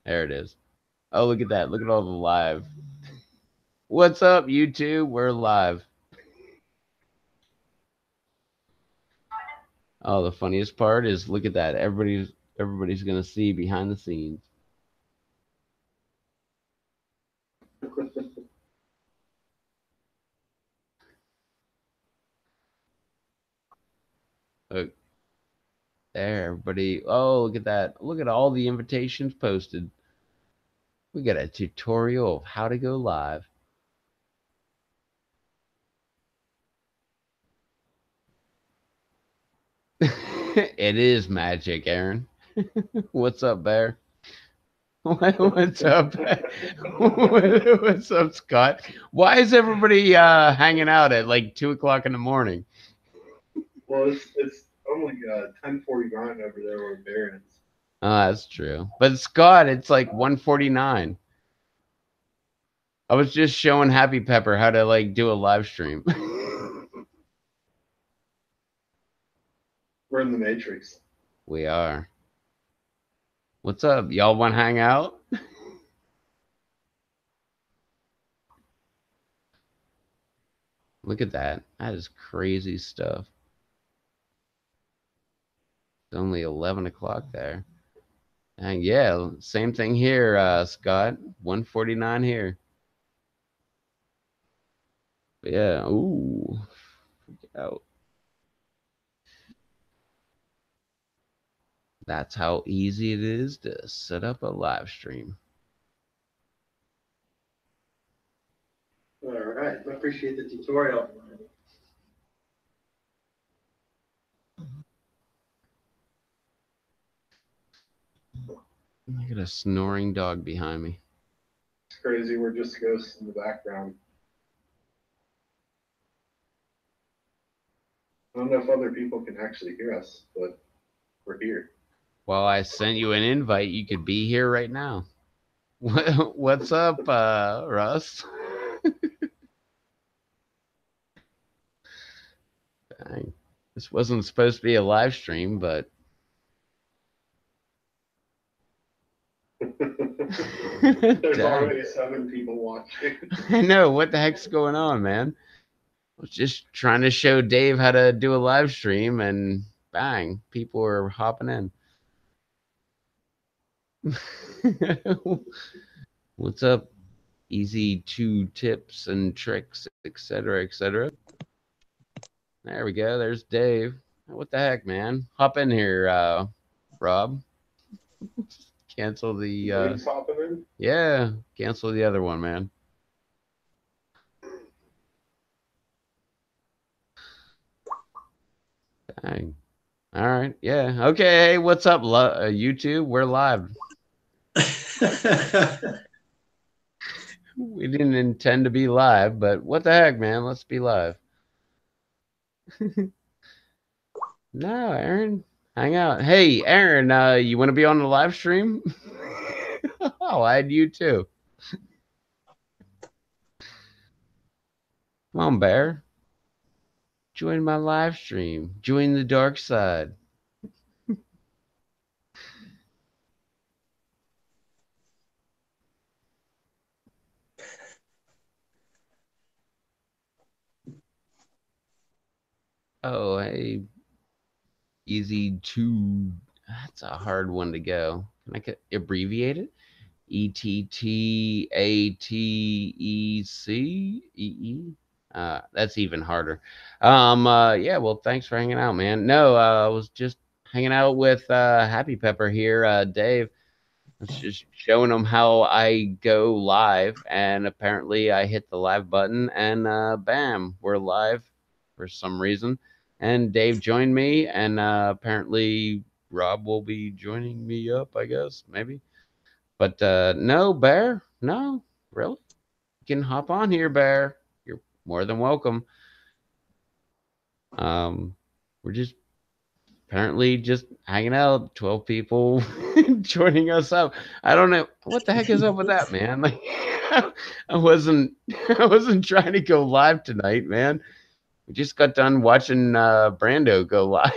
There it is. Oh, look at that. Look at all the live. What's up, YouTube? We're live. Oh, the funniest part is look at that. Everybody's gonna see behind the scenes. Look there, everybody. Oh, look at that. Look at all the invitations posted. We got a tutorial of how to go live. It is magic, Aaron. What's up, Bear? What's up? What's up, Scott? Why is everybody hanging out at like 2 o'clock in the morning? Well, it's only 10:49 over there where Barron's. Oh, that's true. But Scott, it's like 1:49. I was just showing Happy Pepper how to like do a live stream. We're in the Matrix. We are. What's up? Y'all want to hang out? Look at that. That is crazy stuff. It's only 11 o'clock there. And yeah, same thing here, Scott. 1:49 here. But yeah, ooh, freak out. That's how easy it is to set up a live stream. All right. I appreciate the tutorial. I got a snoring dog behind me. It's crazy. We're just ghosts in the background. I don't know if other people can actually hear us, but we're here. Well, I sent you an invite. You could be here right now. What's up, Russ? Dang. This wasn't supposed to be a live stream, but There's already 7 people watching. I know. What the heck's going on, man? I was just trying to show Dave how to do a live stream, and bang, people are hopping in. What's up? Easy 2 tips and tricks, etc., etc. There we go. There's Dave. What the heck, man? Hop in here, Rob. Cancel the. Hopping in? Yeah, cancel the other one, man. Dang. All right. Yeah. Okay. Hey, what's up, YouTube? We're live. We didn't intend to be live, but what the heck, man? Let's be live. No, Aaron, hang out. Hey, Aaron, you want to be on the live stream? I'll add you too. Come on, Bear. Join my live stream. Join the dark side. Oh, hey, easy to. That's a hard one to go. Can I abbreviate it? ETTATECEE. That's even harder. Yeah. Well, thanks for hanging out, man. No, I was just hanging out with Happy Pepper here, Dave. I was just showing him how I go live, and apparently I hit the live button, and bam, we're live for some reason. And Dave joined me, and apparently Rob will be joining me up, I guess, maybe. But no, Bear, no, really. You can hop on here, Bear. You're more than welcome. We're just apparently just hanging out, 12 people joining us up. I don't know what the heck is up with that, man. Like I wasn't I wasn't trying to go live tonight, man. We just got done watching Brando go live.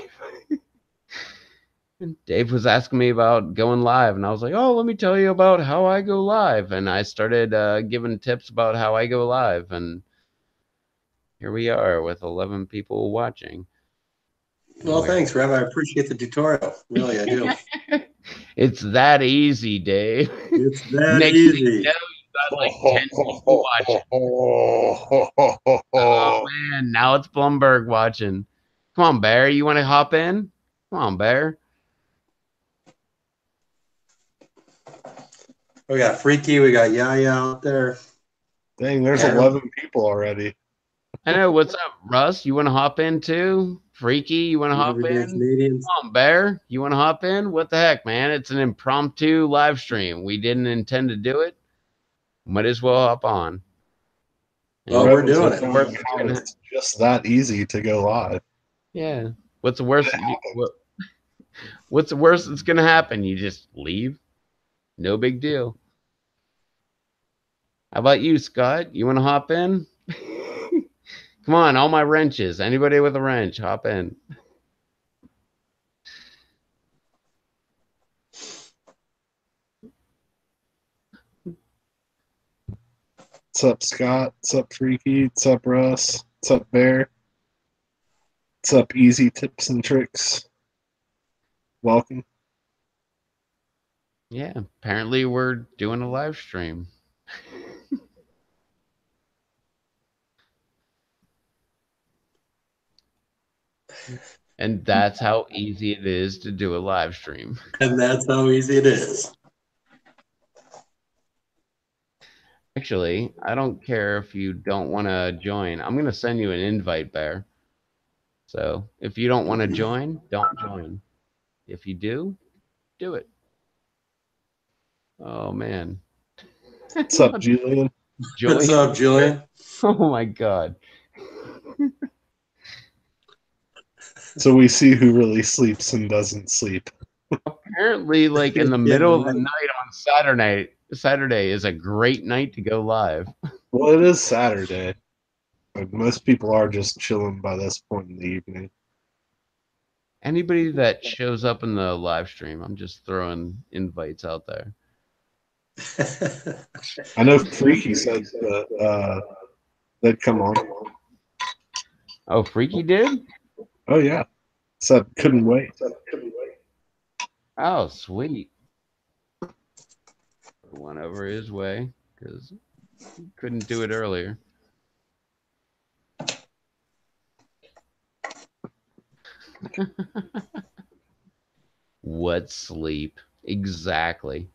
Dave was asking me about going live, and I was like, "Oh, let me tell you about how I go live." And I started giving tips about how I go live, and here we are with 11 people watching. And Well, we're thanks, Rev. I appreciate the tutorial. Really, I do. it's that easy, Dave. It's that Next thing you easy. know, you got like 10 people watching. Oh man, now it's Blumberg watching. Come on, Bear, you want to hop in? Come on, Bear. We got Freaky. We got Yaya out there. Dang, there's Yeah, 11 people already. I know. What's up, Russ? You want to hop in too? Freaky, you want to hop Everyday in? Canadians. Come on, Bear, you want to hop in? What the heck, man? It's an impromptu live stream. We didn't intend to do it. Might as well hop on. Well, And we're Rev was doing what's the it. worst wondering that's how gonna? it's just that easy to go live. Yeah. What's the worst? What's the worst that's gonna happen? You just leave. No big deal. How about you, Scott? You want to hop in? Come on, all my wrenches. Anybody with a wrench, hop in. What's up, Scott? What's up, Freaky? What's up, Russ? What's up, Bear? What's up, Easy Tips and Tricks? Welcome. Yeah, apparently we're doing a live stream. And that's how easy it is to do a live stream. And that's how easy it is. Actually, I don't care if you don't want to join. I'm going to send you an invite, Bear. So if you don't want to join, don't join. If you do it. Oh, man. What's up, Julian? What's Join. up, Julian? Oh, my God. So we see who really sleeps and doesn't sleep. Apparently, like in the Yeah, middle of the right. night on Saturday is a great night to go live. Well, it is Saturday. Like, most people are just chilling by this point in the evening. Anybody that shows up in the live stream, I'm just throwing invites out there. I know Freaky said that they'd come on. Oh, Freaky did? Oh, yeah. Said couldn't wait. Oh, sweet. Went over his way because he couldn't do it earlier. What sleep? Exactly.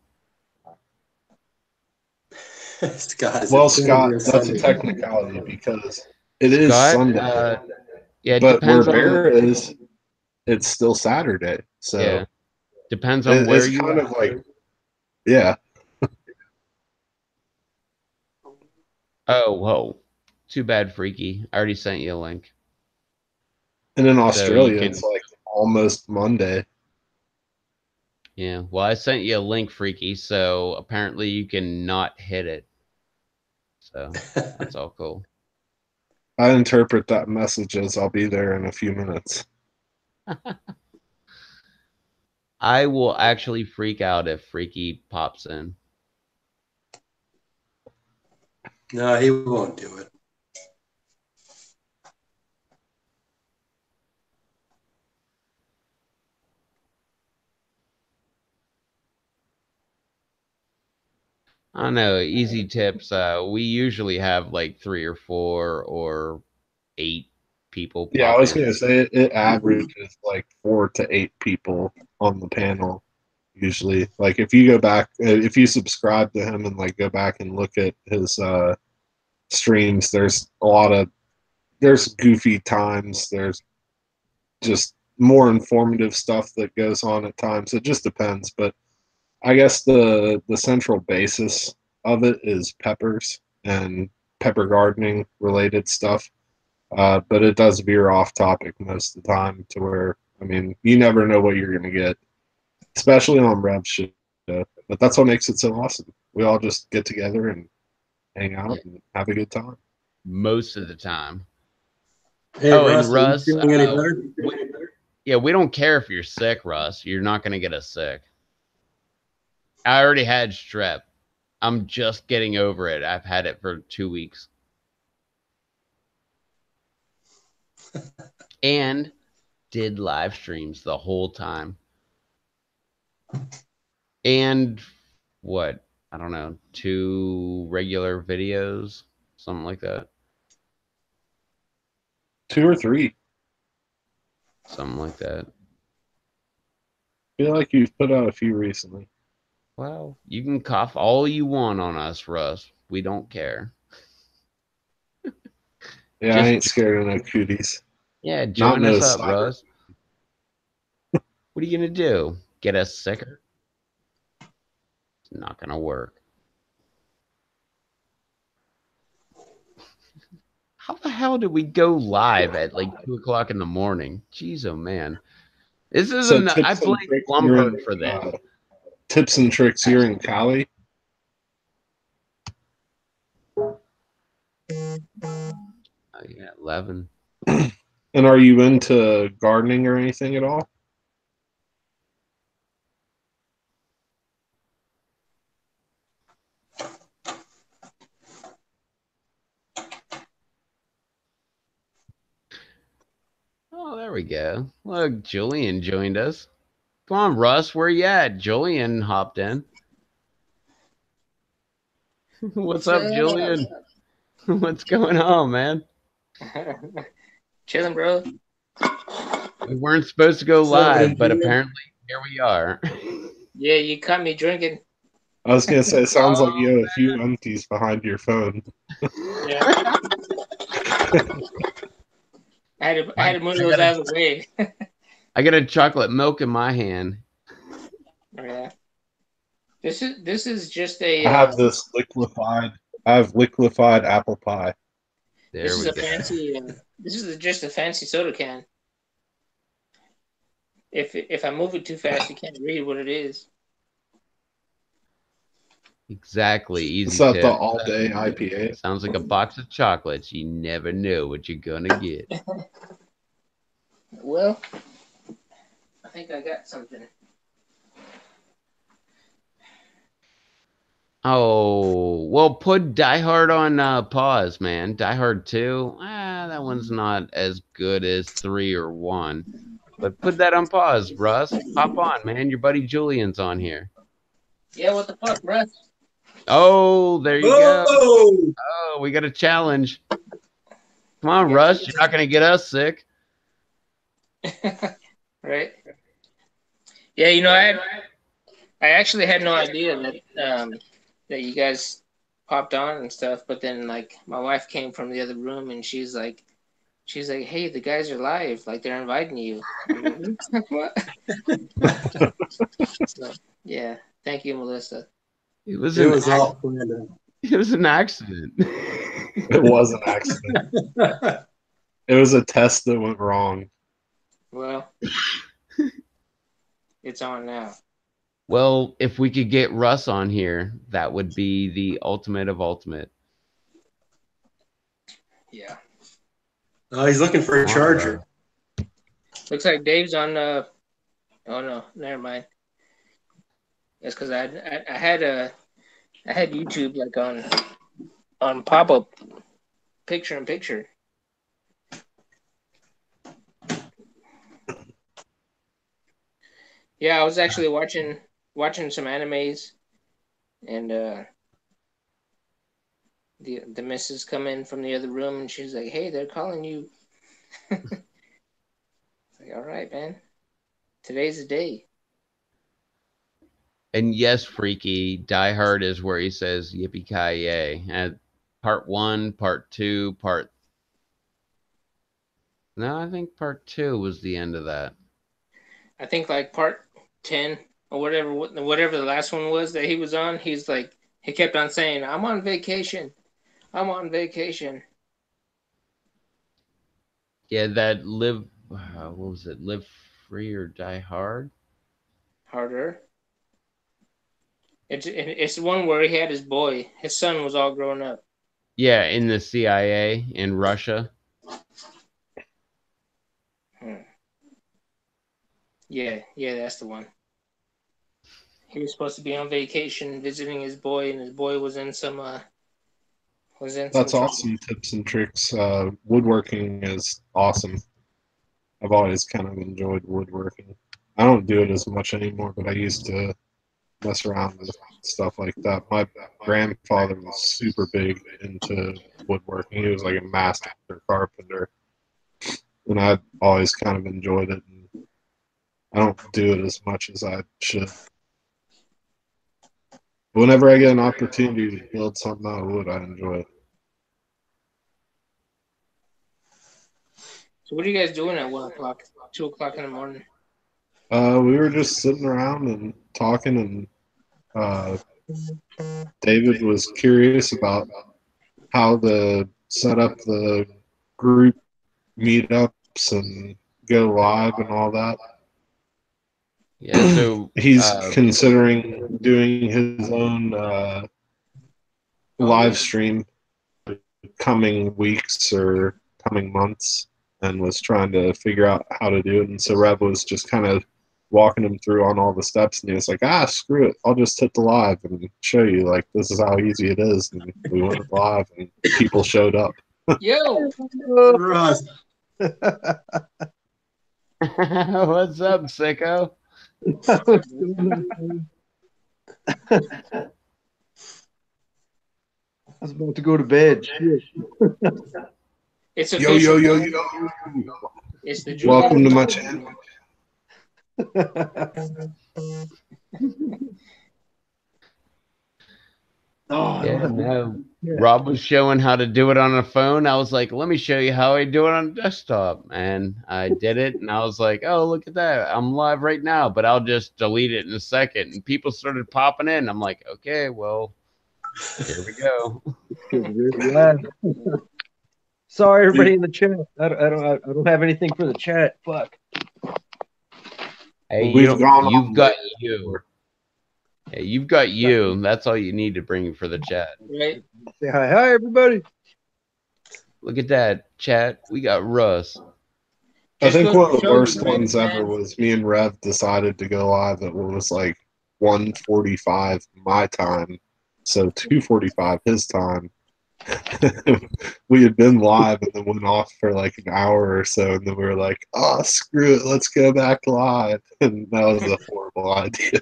Scott, Well, it's soon to be Scott, a that's a Sunday. technicality because it is Scott, Sunday, yeah, it but where depends on Bear is, it's still Saturday. yeah, So depends on where it's you kind of are. like, yeah. Oh, whoa. Too bad, Freaky. I already sent you a link. And in So you Australia, can it's like almost Monday. yeah. Well, I sent you a link, Freaky, so apparently you can not hit it. So that's all cool. I interpret that message as I'll be there in a few minutes. I will actually freak out if Freaky pops in. No, he won't do it. I don't know. Easy tips. We usually have like 3 or 4 or 8 people Yeah, I pop was in. gonna say it averages like 4 to 8 people on the panel usually. Like if you go back, if you subscribe to him and like go back and look at his streams, there's a lot of there's goofy times. There's just more informative stuff that goes on at times. It just depends, but I guess the central basis of it is peppers and pepper gardening related stuff. But it does veer off topic most of the time to where I mean you never know what you're gonna get, especially on Rev shit. But that's what makes it so awesome. We all just get together and hang Yeah, out and have a good time. most of the time. Hey, Oh, and Russ, are you Russ, feeling any better? Yeah, we don't care if you're sick, Russ. You're not going to get us sick. I already had strep. I'm just getting over it. I've had it for 2 weeks. And did live streams the whole time. And what? I don't know, 2 regular videos, something like that. 2 or 3. Something like that. I feel like you've put out a few recently. Well, you can cough all you want on us, Russ. We don't care. Yeah, I Just ain't scared of no cooties. yeah, Not join no us up, cyber. Russ. What are you gonna do? Get us sicker? It's not gonna work. How the hell did we go live at like 2 o'clock in the morning? Jeez, oh man, this So isn't. I tips and blame tricks. You're Lumberg in for this. tips and tricks. You're in Cali. Yeah, 11. And are you into gardening or anything at all? Oh, there we go. Look, Julian joined us. Come on, Russ, where you at? Julian hopped in. What's up, Julian? What's going on, man? Chilling, bro. We weren't supposed to go What's up, live, but Julian? apparently here we are. Yeah, you caught me drinking. I was gonna say, it sounds like Oh, you have a few empties behind your phone. Yeah. I had to move I those got a, out of the way. I got a chocolate milk in my hand. Yeah. This is just I a have this liquefied. I have liquefied apple pie. There we go. this is just a fancy soda can. If I move it too fast, you can't read what it is. Exactly. It's Easy not the tip. all day IPA. Sounds like a box of chocolates. You never know what you're gonna get. Well, I think I got something. Oh, well, put Die Hard on pause, man. Die Hard 2, that one's not as good as 3 or 1. But put that on pause, Russ. Hop on, man. Your buddy Julian's on here. Yeah, what the fuck, Russ? Oh, there you go. Oh, Oh, we got a challenge. Come on, Yeah, Russ. You're not going to get us sick. right? Yeah, I actually had no idea that you guys popped on and stuff, but then like my wife came from the other room and she's like, hey, the guys are live, like they're inviting you. I'm like, what? So yeah, thank you, Melissa. It was it an was all planned. it was an accident. It was an accident. It was a test that went wrong. Well, it's on now. Well, if we could get Russ on here, that would be the ultimate of ultimate. Yeah. Oh, he's looking for a Come on, charger. Russ. Looks like Dave's on. Oh no, never mind. It's because I had YouTube like on pop up picture in picture. Yeah, I was actually watching some animes, and the missus come in from the other room, and she's like, "Hey, they're calling you." It's like, all right, man. Today's the day. And yes, Freaky, Die Hard is where he says yippee ki yay. And part 1, part 2, part. No, I think part 2 was the end of that. I think like part 10 or whatever the last one was that he was on. He's like he kept on saying, "I'm on vacation. I'm on vacation." Yeah, that live. What was it? Live free or die hard. Harder. It's the one where he had his boy. His son was all grown up. Yeah, in the CIA in Russia. Hmm. Yeah, that's the one. He was supposed to be on vacation visiting his boy, and his boy was in some That's trouble. awesome tips and tricks. Woodworking is awesome. I've always kind of enjoyed woodworking. I don't do it as much anymore, but I used to mess around with stuff like that. My grandfather was super big into woodworking. He was like a master carpenter, and I always kind of enjoyed it. And I don't do it as much as I should. But whenever I get an opportunity to build something out of wood, I enjoy it. So what are you guys doing at 1 o'clock, 2 o'clock in the morning? We were just sitting around and talking, and David was curious about how to set up the group meetups and go live and all that. Yeah, so He's considering doing his own live stream coming weeks or coming months, and was trying to figure out how to do it. And so Rev was just kind of walking him through on all the steps, and he was like, screw it, I'll just hit the live and show you, like, this is how easy it is. And we went live, and people showed up. Yo, Russ. what's up, sicko? I was about to go to bed. Shit. it's Yo, official. yo, yo, yo. It's the Welcome to my channel. Oh, Yeah, no. Rob was showing how to do it on a phone. I was like, let me show you how I do it on a desktop. And I did it, and I was like, oh, look at that. I'm live right now, but I'll just delete it in a second. And people started popping in. I'm like, okay, well, here we go. Sorry, everybody in the chat. I don't have anything for the chat. Fuck. Hey, We've gone you've on got late. you. Yeah, you've got you. That's all you need to bring for the chat. Right. Say hi, everybody. Look at that, chat. We got Russ. I think one of the Show worst you, ones man. ever was me and Rev decided to go live at what was like 1:45 my time, so 2:45 his time. We had been live and then went off for like an hour or so, and then we were like, "Oh, screw it, let's go back live." And that was a horrible idea.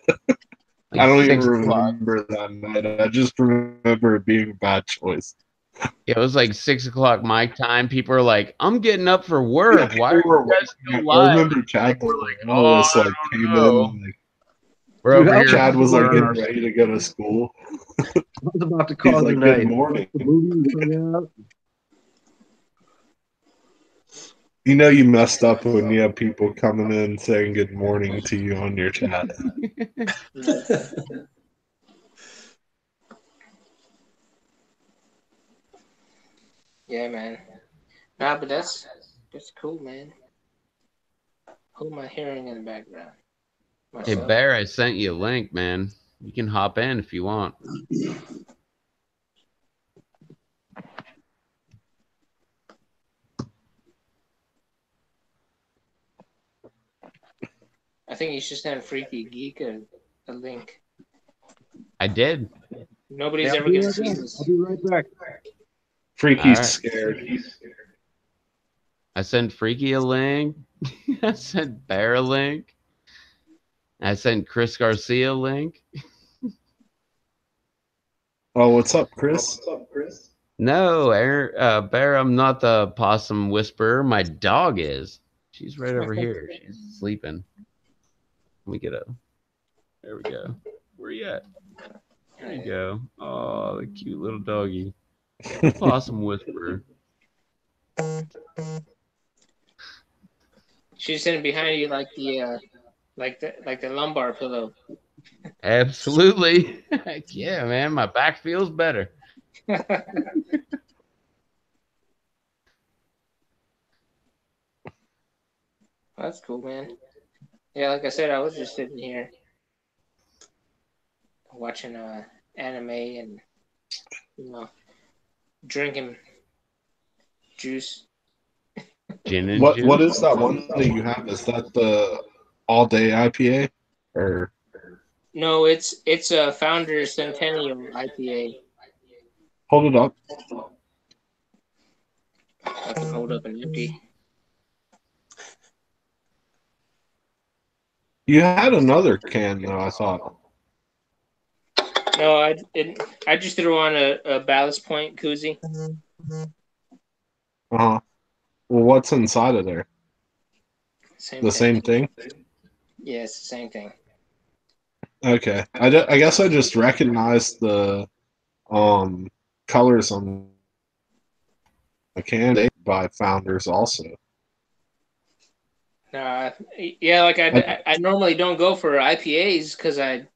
Like I don't even 6 o'clock. remember that night. I just remember it being a bad choice. It was like 6 o'clock my time. People are like, I'm getting up for work. Why are you guys still I live? remember Chad We're like, was I like don't came know. in, like, We're Dude, over here. Chad was like learning getting our- ready to go to school. I was about to He's call it like, a "Good night. morning." The movie hung out. You know you messed up when you have people coming in saying good morning to you on your chat. Yeah, man. Nah, but that's cool, man. Who am I hearing in the background? Hey, Myself. Bear, I sent you a link, man. You can hop in if you want. I think you should send Freaky Geek a link. I did. Nobody's Yeah, ever gonna see I'll this. be right back. Freaky's All right. scared. I sent Freaky a link. I sent Bear a link. I sent Chris Garcia a link. Oh, what's up, Chris? No, Bear, I'm not the possum whisperer. My dog is. She's right over here. She's sleeping. Let me get a. There we go. Where you at? There you go. Oh, the cute little doggy. Possum whisperer. She's sitting behind you like the lumbar pillow. Absolutely. Heck yeah, man. My back feels better. That's cool, man. Yeah, like I said, I was just sitting here watching anime and drinking juice. Gin and What juice. is that one that you have? Is that the all day IPA? Or No, it's a Founder Centennial IPA. hold it up. I can hold up an empty. You had another can though, I thought. No, I just threw on a Ballast Point koozie. Uh-huh. Well, what's inside of there? Same The thing. same thing? Yeah, it's the same thing. Okay. I guess I just recognized the um colors on the can by Founders also. Yeah, like I, I normally don't go for IPAs because I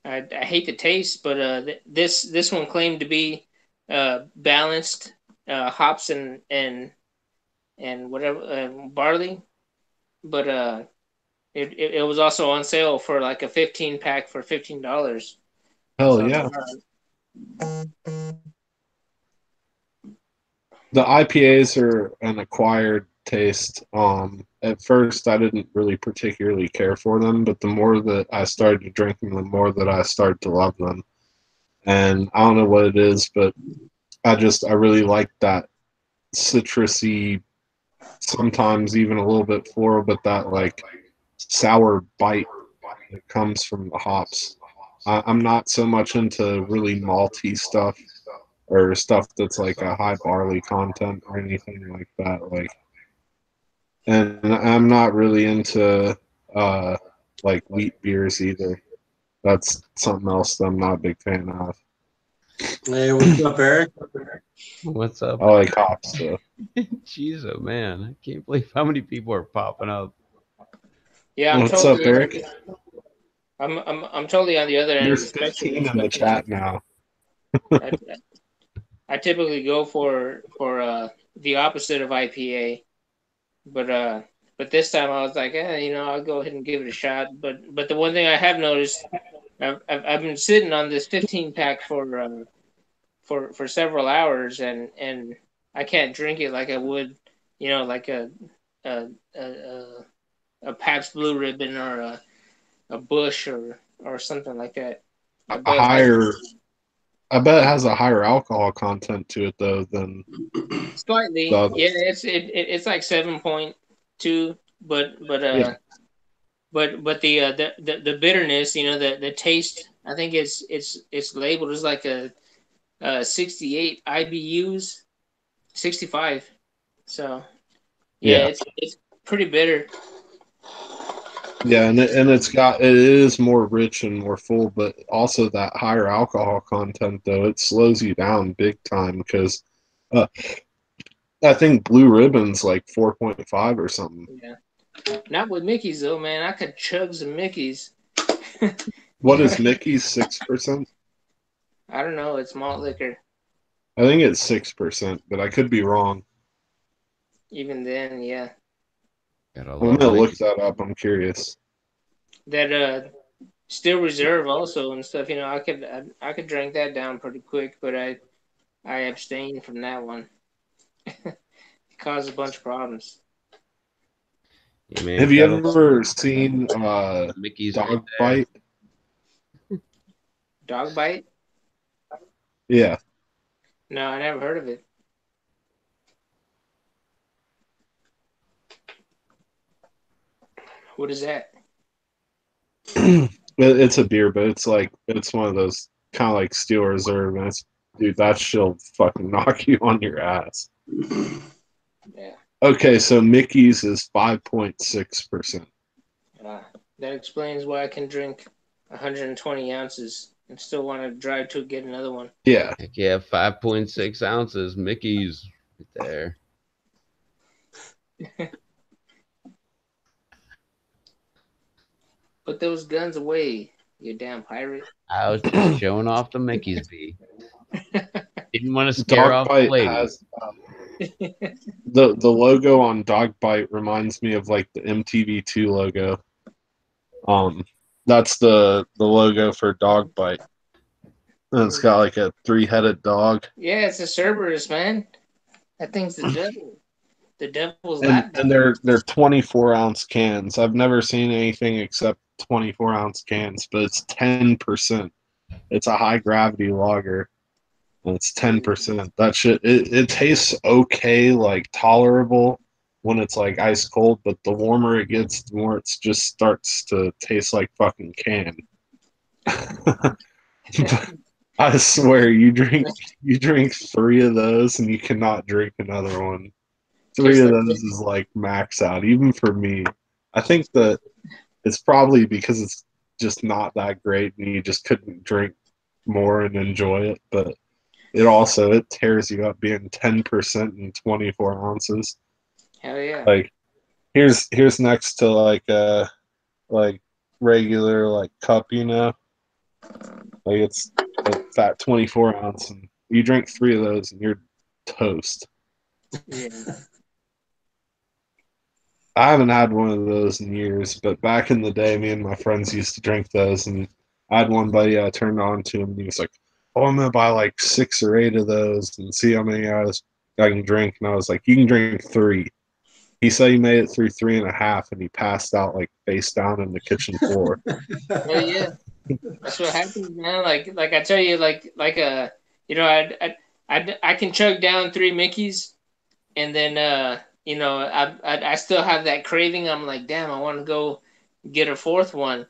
hate the taste, but this one claimed to be balanced hops and whatever barley, but it was also on sale for like a 15 pack for $15. hell So I was like, yeah. all right. The IPAs are an acquired taste. At first, I didn't really particularly care for them, but the more that I started to drink them, the more that I started to love them. And I don't know what it is, but I really like that citrusy, sometimes even a little bit floral, but that like sour bite that comes from the hops. I'm not so much into really malty stuff or stuff that's like a high barley content or anything like that. And I'm not really into uh, like wheat beers either. That's something else that I'm not a big fan of. Hey, what's up, Eric? What's up? I like hops though. Jeez, oh man, I can't believe how many people are popping up. Yeah, What's up, Eric? I'm totally on the other end of the There's spectrum 15 and in the stuff. chat now. I, I typically go for the opposite of IPA, but but this time I was like, I'll go ahead and give it a shot. But the one thing I have noticed, I've been sitting on this 15 pack for several hours, and I can't drink it like I would, like a a, a Pabst Blue Ribbon or a Bush or something like that. A But higher, I bet it has a higher alcohol content to it though than the slightly, yeah, others. it's like 7.2, but Yeah, the bitterness, the taste, I think it's labeled as like a 68 IBUs, 65. So yeah, yeah, it's pretty bitter. yeah, and it is more rich and more full, but also that higher alcohol content though it slows you down big time because uh, I think Blue Ribbon's like 4.5 or something. Yeah, not with Mickey's though, man. I could chug some Mickey's. What is Mickey's 6%? I don't know. It's malt liquor. I think it's 6%, but I could be wrong. Even then, yeah. Gotta I'm love gonna look Mickey. that up. I'm curious. That Still Reserve also and stuff. I could drink that down pretty quick, but I abstained from that one. It caused a bunch of problems. Yeah, man, Have you gotta love ever seen Mickey's right Dog there. Bite? Dog bite? Yeah. No, I never heard of it. What is that? It's a beer, but it's one of those kind of like Steel Reserve, and dude, that shit'll fucking knock you on your ass. Yeah. Okay, so Mickey's is 5.6%. Uh, that explains why I can drink 120 ounces and still want to drive to get another one. Yeah. Heck yeah, 5.6 ounces. Mickey's right there. Put those guns away, you damn pirate. I was just showing off the Mickey's B. Didn't want to scare Dog off the Bite ladies. has the logo on Dog Bite reminds me of like the MTV2 logo. That's the logo for Dog Bite. And it's got like a 3-headed dog. Yeah, it's a Cerberus, man. That thing's the devil. the devil's and lap. they're 24-ounce cans. I've never seen anything except 24-ounce cans, but it's 10%. It's a high gravity lager, and it's 10%. That shit, it tastes okay, like tolerable when it's like ice cold, but the warmer it gets, the more it just starts to taste like fucking can. I swear, you drink 3 of those, and you cannot drink another one. 3 Tastes of like those is like max out, even for me. I think that it's probably because it's just not that great, and you just couldn't drink more and enjoy it. But it tears you up being 10% and 24 ounces. hell yeah. Like here's next to like regular like cup, like it's a fat 24-ounce, and you drink 3 of those, and you're toast. Yeah. I haven't had one of those in years, but back in the day, me and my friends used to drink those, and I had one buddy I turned on to him, and he was like, "Oh, I'm gonna buy like 6 or 8 of those and see how many I can drink." And I was like, "You can drink 3." He said he made it through 3.5, and he passed out like face down in the kitchen floor. Hell yeah. That's what happens, man. Like I tell you, you know, I can chug down 3 Mickeys, and then you know, I still have that craving. I'm like, damn, I want to go get a fourth one,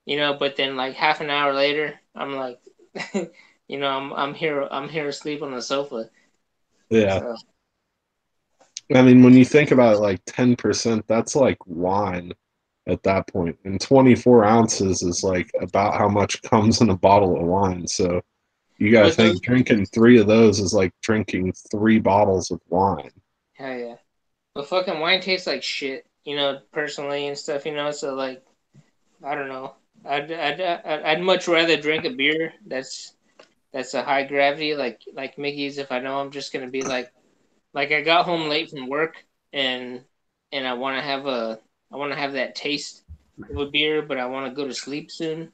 you know. But then like half an hour later, I'm like, you know, I'm here asleep on the sofa. Yeah. So I mean, when you think about it, like 10%, that's like wine at that point. And 24 ounces is like about how much comes in a bottle of wine. So you got to but those, think drinking 3 of those is like drinking 3 bottles of wine. hell yeah. But fucking wine tastes like shit, you know, personally and stuff, you know. So like, I don't know. I'd much rather drink a beer that's a high gravity like Mickey's if I know I'm just gonna be like I got home late from work and I I want to have that taste of a beer, but I want to go to sleep soon.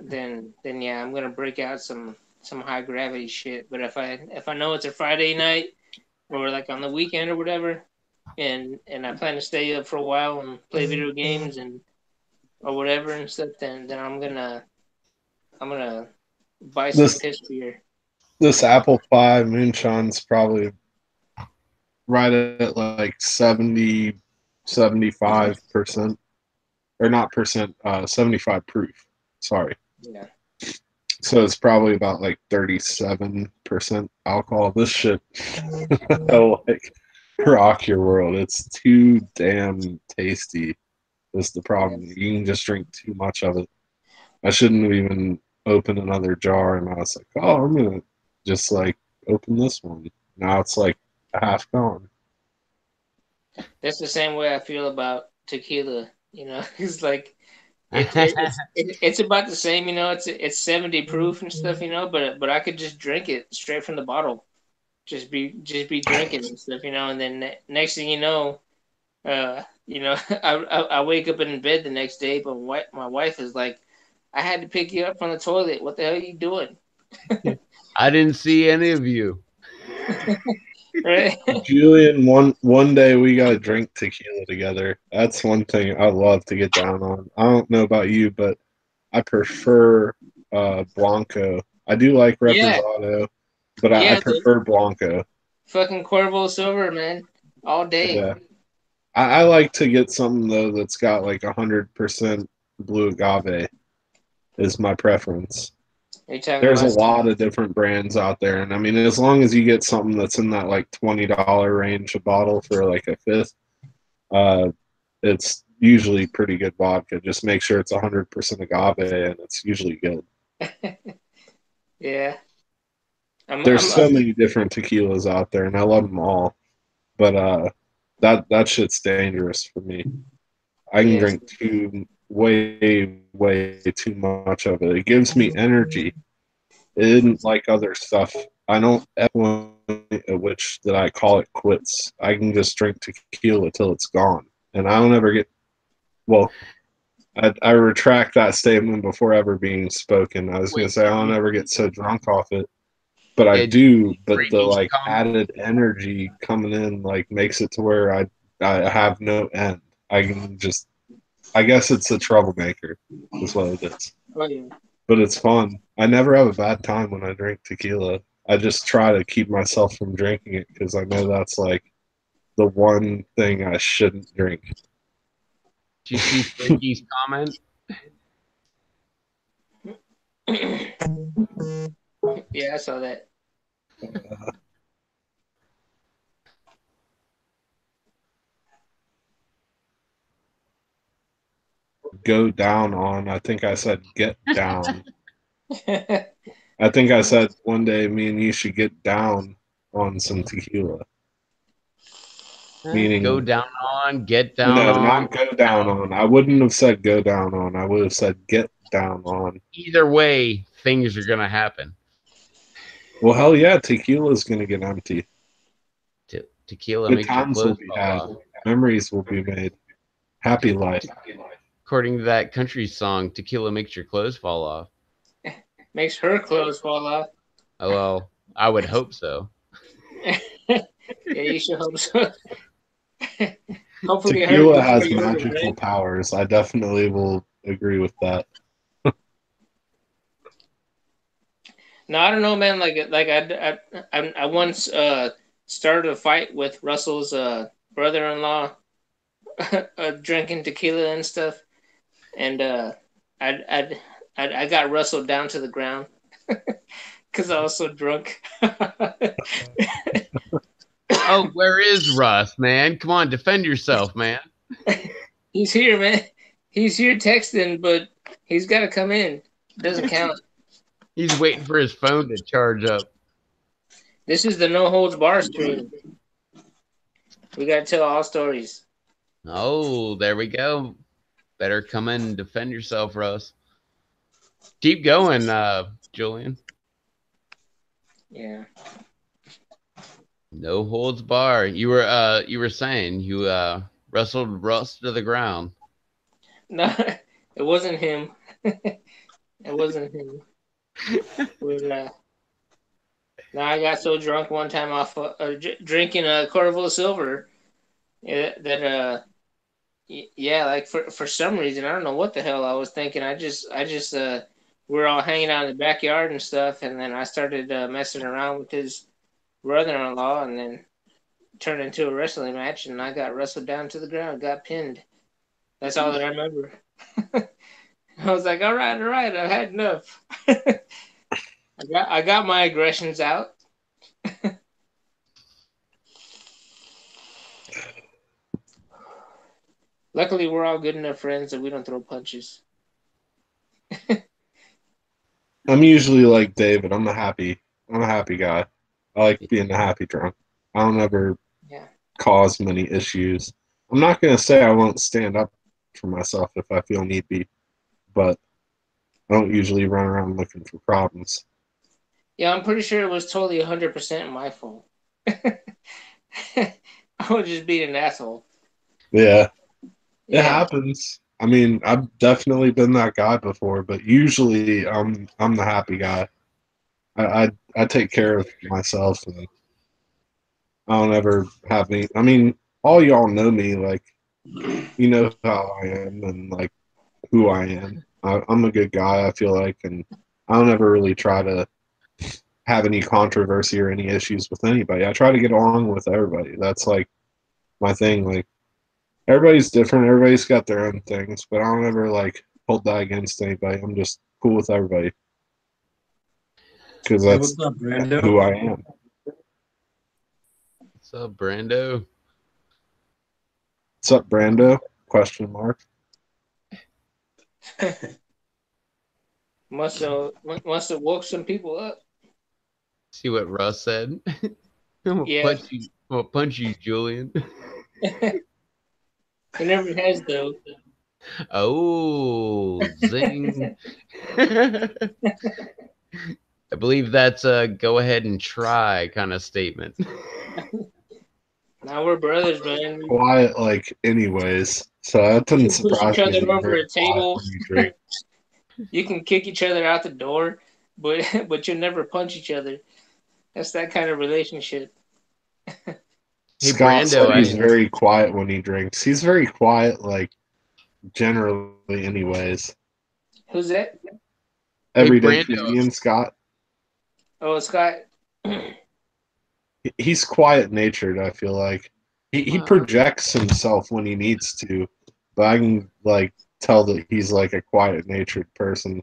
Then yeah, I'm gonna break out some high gravity shit. But if I know it's a Friday night or like on the weekend or whatever, and I plan to stay up for a while and play video games and or whatever and stuff, then I'm gonna buy some This piss beer. this apple pie moonshine's probably right at like 70, 75%, or not percent, 75 proof. Sorry. Yeah. So it's probably about like 37% alcohol. This shit will like rock your world. It's too damn tasty. That's the problem. Yes. You can just drink too much of it. I shouldn't have even opened another jar, and I was like, oh, I'm gonna just like open this one. Now it's like half gone. That's the same way I feel about tequila. You know, it's like it's about the same. You know, it's 70 proof and stuff. You know, but I could just drink it straight from the bottle. Just be drinking and stuff. You know, and then next thing you know, I wake up in bed the next day, but my wife is like, I had to pick you up from the toilet. What the hell are you doing? I didn't see any of you. Right? Julian, one day we gotta drink tequila together. That's one thing I love to get down on. I don't know about you, but I prefer Blanco. I do like Yeah, Reposado, but I yeah, dude. prefer Blanco. Fucking Cuervo Silver, man, all day. Yeah, I like to get something though that's got like 100% blue agave is my preference. Are you talking There's a about? lot of different brands out there, and I mean, as long as you get something that's in that like $20 range a bottle for like a fifth, uh, it's usually pretty good vodka. Just make sure it's 100% agave, and it's usually good. Yeah, There's I'm so many different tequilas out there, and I love them all. But that shit's dangerous for me. I can yes, drink way too much of it. It gives me energy. It isn't like other stuff. I don't at point at which that I call it quits. I can just drink tequila till it's gone, and I don't ever get well. I retract that statement before ever being spoken. I was going to wait, say I don't ever get so drunk off it but I Yeah, do. But the drinking like com- added energy coming in like makes it to where I have no end. I can just I guess it's a troublemaker is what it is. Oh, yeah. But it's fun. I never have a bad time when I drink tequila. I just try to keep myself from drinking it because I know that's like the one thing I shouldn't drink. Did you see Frankie's comment? Yeah, I saw that. Go down on. I think I said get down. I think I said one day me and you should get down on some tequila. Meaning, Go down on, get down no, on. not go down on. I wouldn't have said go down on. I would have said get down on. Either way, things are gonna happen. Well, hell yeah, tequila's going to get empty. Tequila Good makes your times will clothes be fall had. off. Memories will be made. Happy life. According to that country song, tequila makes your clothes fall off. Makes her clothes fall off. Oh, well, I would hope so. Yeah, you should hope so. Hopefully, her Tequila before has you go to magical bed. powers. I definitely will agree with that. No, I don't know, man. I once started a fight with Russell's brother-in-law, drinking tequila and stuff, and I I got Russell down to the ground because I was so drunk. Oh, where is Russ, man? Come on, defend yourself, man. He's here, man. He's here texting, but he's got to come in. Doesn't count. He's waiting for his phone to charge up. This is the no holds bar stream. We got to tell all stories. Oh, there we go. Better come in and defend yourself, Russ. Keep going, Julian. Yeah. No holds bar. You were saying you wrestled Russ to the ground. No, it wasn't him. It wasn't him. We're, no, I got so drunk one time off drinking a Corvo Silver that yeah, like for some reason I don't know what the hell I was thinking. I just we were all hanging out in the backyard and stuff, and then I started messing around with his brother-in-law, and then turned into a wrestling match, and I got wrestled down to the ground, got pinned. That's all that I remember. I was like, all right, I've had enough. I got my aggressions out. Luckily, we're all good enough friends that we don't throw punches. I'm usually like David. I'm a happy guy. I like being a happy drunk. I don't ever Yeah. cause many issues. I'm not going to say I won't stand up for myself if I feel need be, but I don't usually run around looking for problems. Yeah, I'm pretty sure it was totally 100% my fault. I was just being an asshole. Yeah, it Yeah. happens. I mean, I've definitely been that guy before, but usually I'm the happy guy. I take care of myself, and I don't ever have any. I mean, all y'all know me, like you know how I am and like who I am. I'm a good guy, I feel like, and I don't ever really try to have any controversy or any issues with anybody. I try to get along with everybody. That's like my thing. Like everybody's different. Everybody's got their own things, but I don't ever like hold that against anybody. I'm just cool with everybody because Hey, that's what's up, Brando? who I am. What's up, Brando? What's up, Brando? Question mark. Must have woke some people up. See what Russ said? I'm gonna Yeah. punch you, Julian. He never has though. Oh, zing. I believe that's a go ahead and try kind of statement. Now we're brothers, man. Quiet, like, anyways. So that We doesn't can push surprise each me. other You're over very a quiet table. when you drink. You can kick each other out the door, but you'll never punch each other. That's that kind of relationship. Hey, Scott Brando, said he's very quiet when he drinks. He's very quiet, like generally, anyways. Who's that? Everyday Brando. comedian Scott. Oh, Scott. He's quiet natured. I feel like he projects himself when he needs to, but I can like tell that he's like a quiet natured person.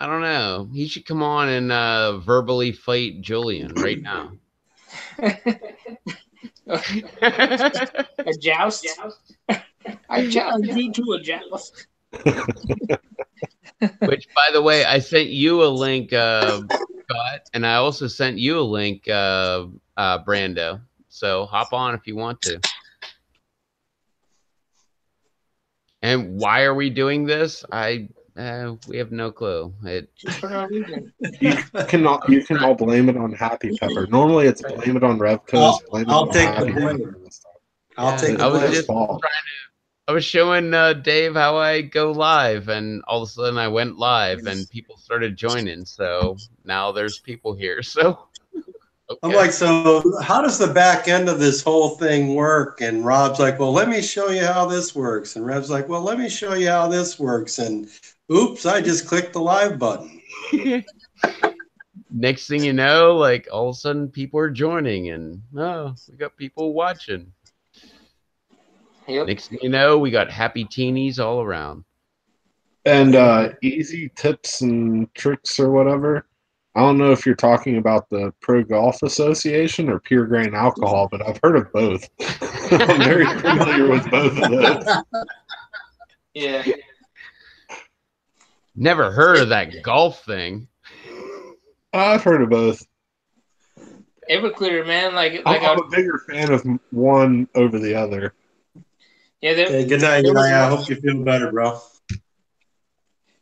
I don't know. He should come on and verbally fight Julian right now. A joust? I challenge you to a joust. Which, by the way, I sent you a link, Scott, and I also sent you a link, Brando. So hop on if you want to. And why are we doing this? We have no clue. Just for no reason. You can all blame it on Happy Pepper. Normally it's blame it on Revco's, blame it I'll on take the Happy blame. Pepper. I'll take the I was blame. just I was showing Dave how I go live, and all of a sudden I went live, and people started joining. So now there's people here. So okay. I'm like, so how does the back end of this whole thing work? And Rob's like, well, let me show you how this works. And Rev's like, well, let me show you how this works. And oops, I just clicked the live button. Next thing you know, like all of a sudden people are joining, and we got people watching. Yep. Next thing you know, we got happy teenies all around. And easy tips and tricks or whatever. I don't know if you're talking about the Pro Golf Association or pure grain alcohol, but I've heard of both. I'm very familiar with both of those. Yeah. Never heard of that golf thing. I've heard of both. Everclear, man. I'm a bigger fan of one over the other. Yeah. Hey, good night, I hope you feel better, bro.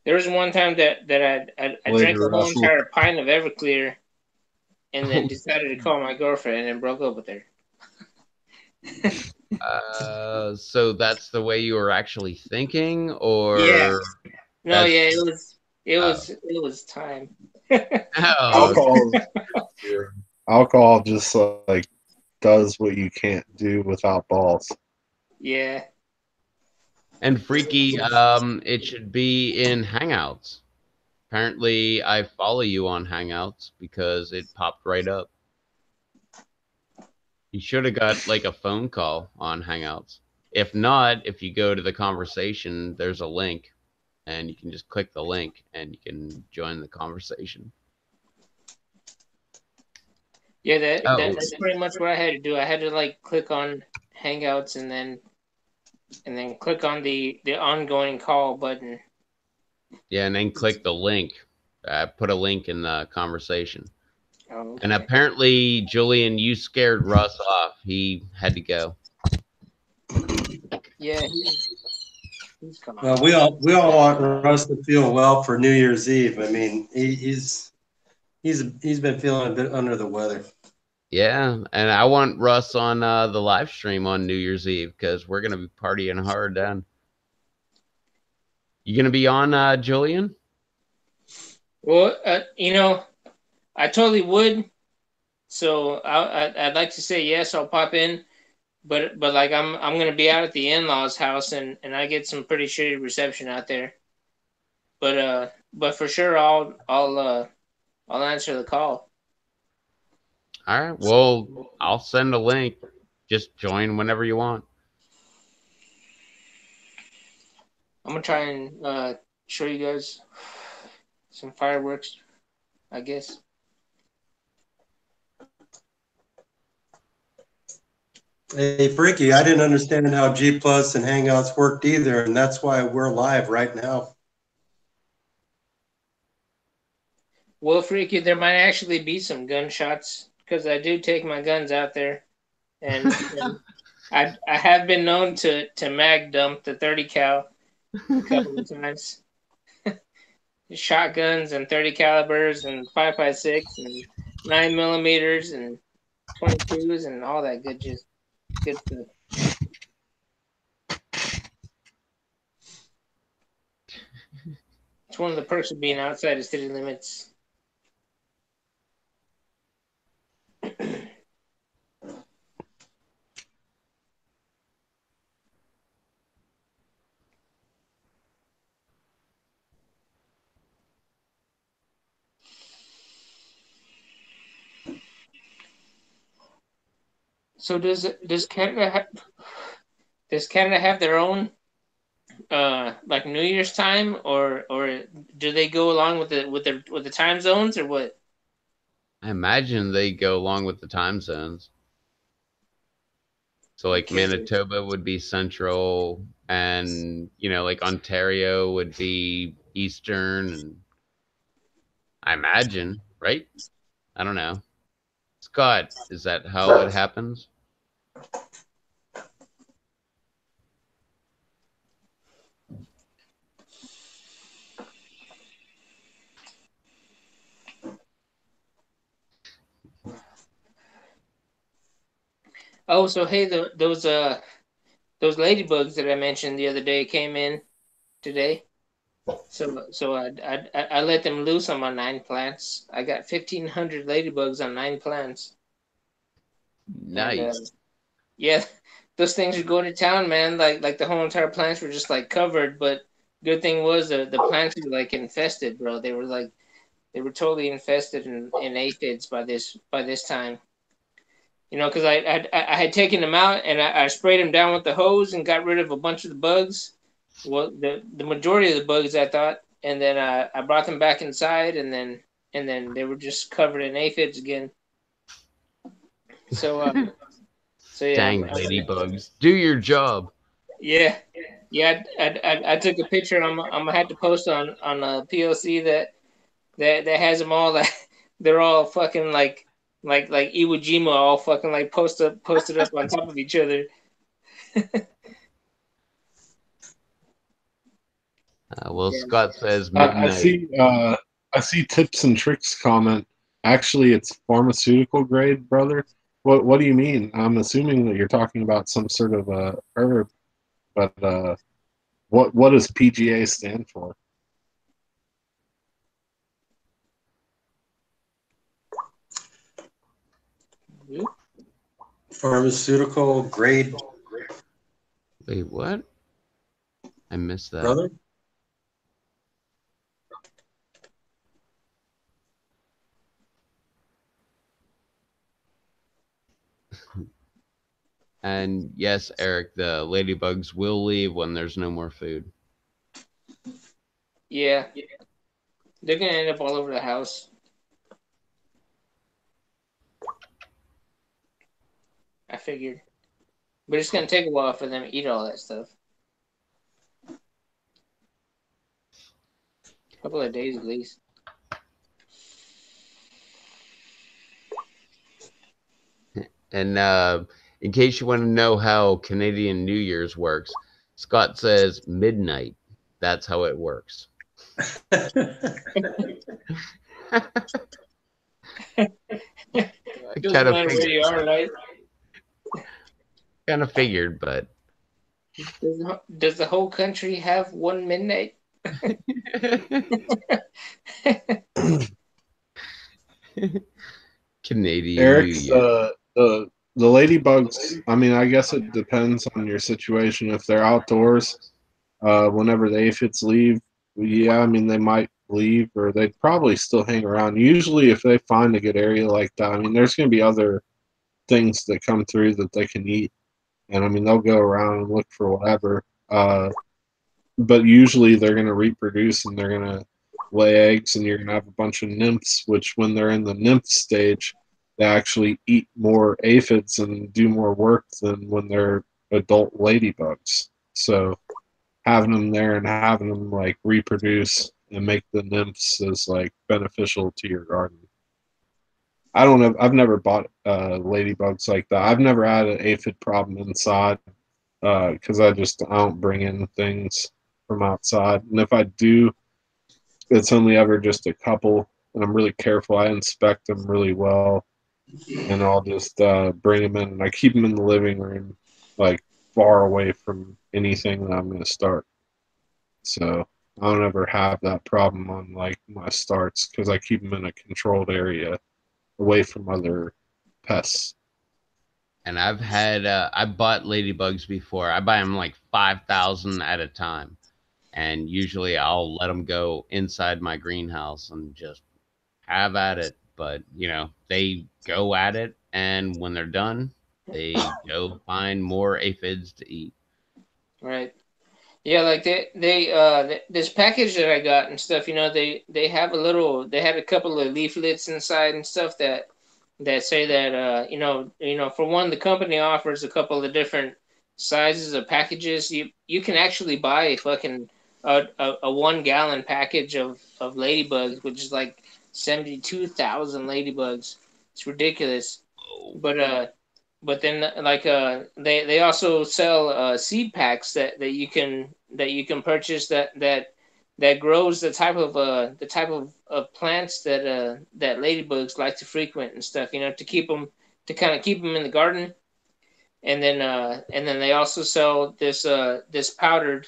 There was one time that I drank a whole entire pint of Everclear, and then decided to call my girlfriend, and then broke up with her. So that's the way you were actually thinking, or yeah. No, yeah, it was time. Alcohol just like does what you can't do without balls. Yeah. And Freaky, it should be in Hangouts. Apparently, I follow you on Hangouts because it popped right up. You should have got like a phone call on Hangouts. If not, if you go to the conversation, there's a link, and you can just click the link and you can join the conversation. Yeah, that's pretty much what I had to do. I had to like click on Hangouts and then click on the ongoing call button. Yeah, and then click the link. Put a link in the conversation. Oh, okay. And apparently, Julian, you scared Russ off. He had to go. Yeah, he's come on. Well, we all want Russ to feel well for New Year's Eve. I mean, he's been feeling a bit under the weather. Yeah, and I want Russ on the live stream on New Year's Eve because we're gonna be partying hard then. You gonna be on, Julian? Well, I totally would. So I'd like to say yes. I'll pop in, but like I'm gonna be out at the in-laws' house and I get some pretty shitty reception out there. But for sure I'll answer the call. All right. Well, I'll send a link. Just join whenever you want. I'm gonna try and show you guys some fireworks, I guess. Hey, Freaky, I didn't understand how G Plus and Hangouts worked either, and that's why we're live right now. Well, Freaky, there might actually be some gunshots because I do take my guns out there, and I have been known to mag dump the 30 cal a couple of times. Shotguns and 30 calibers and 5.56 and 9mm and 22s and all that good stuff. It's one of the perks of being outside the city limits. So does Canada have their own like New Year's time, or do they go along with the time zones, or what? I imagine they go along with the time zones. So like Okay, so Manitoba would be central, and like Ontario would be eastern, and I imagine, right? I don't know. Scott, is that how it happens? oh, so hey, those ladybugs that I mentioned the other day came in today. So I let them loose on my 9 plants. I got 1,500 ladybugs on 9 plants, and Nice. yeah, those things are going to town, man. Like the whole entire plants were just like covered, but good thing was the plants were like infested, bro. They were totally infested in aphids by this time. Because I had taken them out and I sprayed them down with the hose and got rid of a bunch of the bugs. Well, the majority of the bugs I thought, and then I brought them back inside, and then they were just covered in aphids again. So so yeah, Dang ladybugs. Do your job. yeah, yeah. I took a picture. And I'm gonna have to post on a PLC that has them all. That they're all fucking like Iwo Jima, all fucking like posted up on top of each other. Well, Yeah. Scott says I midnight. see. I see tips and tricks comment. Actually, it's pharmaceutical grade, brother. What do you mean? I'm assuming that you're talking about some sort of herb, but what does PGA stand for? Pharmaceutical grade, Wait, what? I missed that. brother. And yes, Eric, the ladybugs will leave when there's no more food. Yeah, they're gonna end up all over the house. I figured, but it's gonna take a while for them to eat all that stuff. A couple of days at least. And in case you want to know how Canadian New Year's works, Scott says midnight. That's how it works. I Doesn't kind of matter where figured. you are, right? Kind of figured, but Does the whole country have one midnight? Canadian New Eric's Year. the ladybugs. I mean, I guess it depends on your situation. If they're outdoors, whenever the aphids leave, yeah, I mean they might leave or they'd probably still hang around. Usually, if they find a good area like that, I mean, there's going to be other things that come through that they can eat, and I mean they'll go around and look for whatever. But usually they're going to reproduce and they're going to lay eggs, and you're going to have a bunch of nymphs, which when they're in the nymph stage, they actually eat more aphids and do more work than when they're adult ladybugs. So having them there and having them like reproduce and make the nymphs is like beneficial to your garden. I don't know. I've never bought ladybugs like that. I've never had an aphid problem inside because I don't bring in things from outside, and if I do, it's only ever just a couple, and I'm really careful. I inspect them really well, and I'll just bring them in, and I keep them in the living room, like far away from anything that I'm going to start. So I don't ever have that problem on like my starts because I keep them in a controlled area away from other pests. And I bought ladybugs before. I buy them like 5,000 at a time. And usually I'll let them go inside my greenhouse and just have at it. But, they go at it. And when they're done, they go find more aphids to eat. Right. Yeah, like this package that I got and stuff, they have they had a couple of leaflets inside and stuff that say that for one, the company offers a couple of different sizes of packages. You can actually buy a fucking a 1 gallon package of ladybugs, which is like 72,000 ladybugs. It's ridiculous. Oh, But then like they also sell seed packs that you can purchase that grows the type of plants that ladybugs like to frequent and stuff, to keep them, to kind of keep them in the garden. And then they also sell this powdered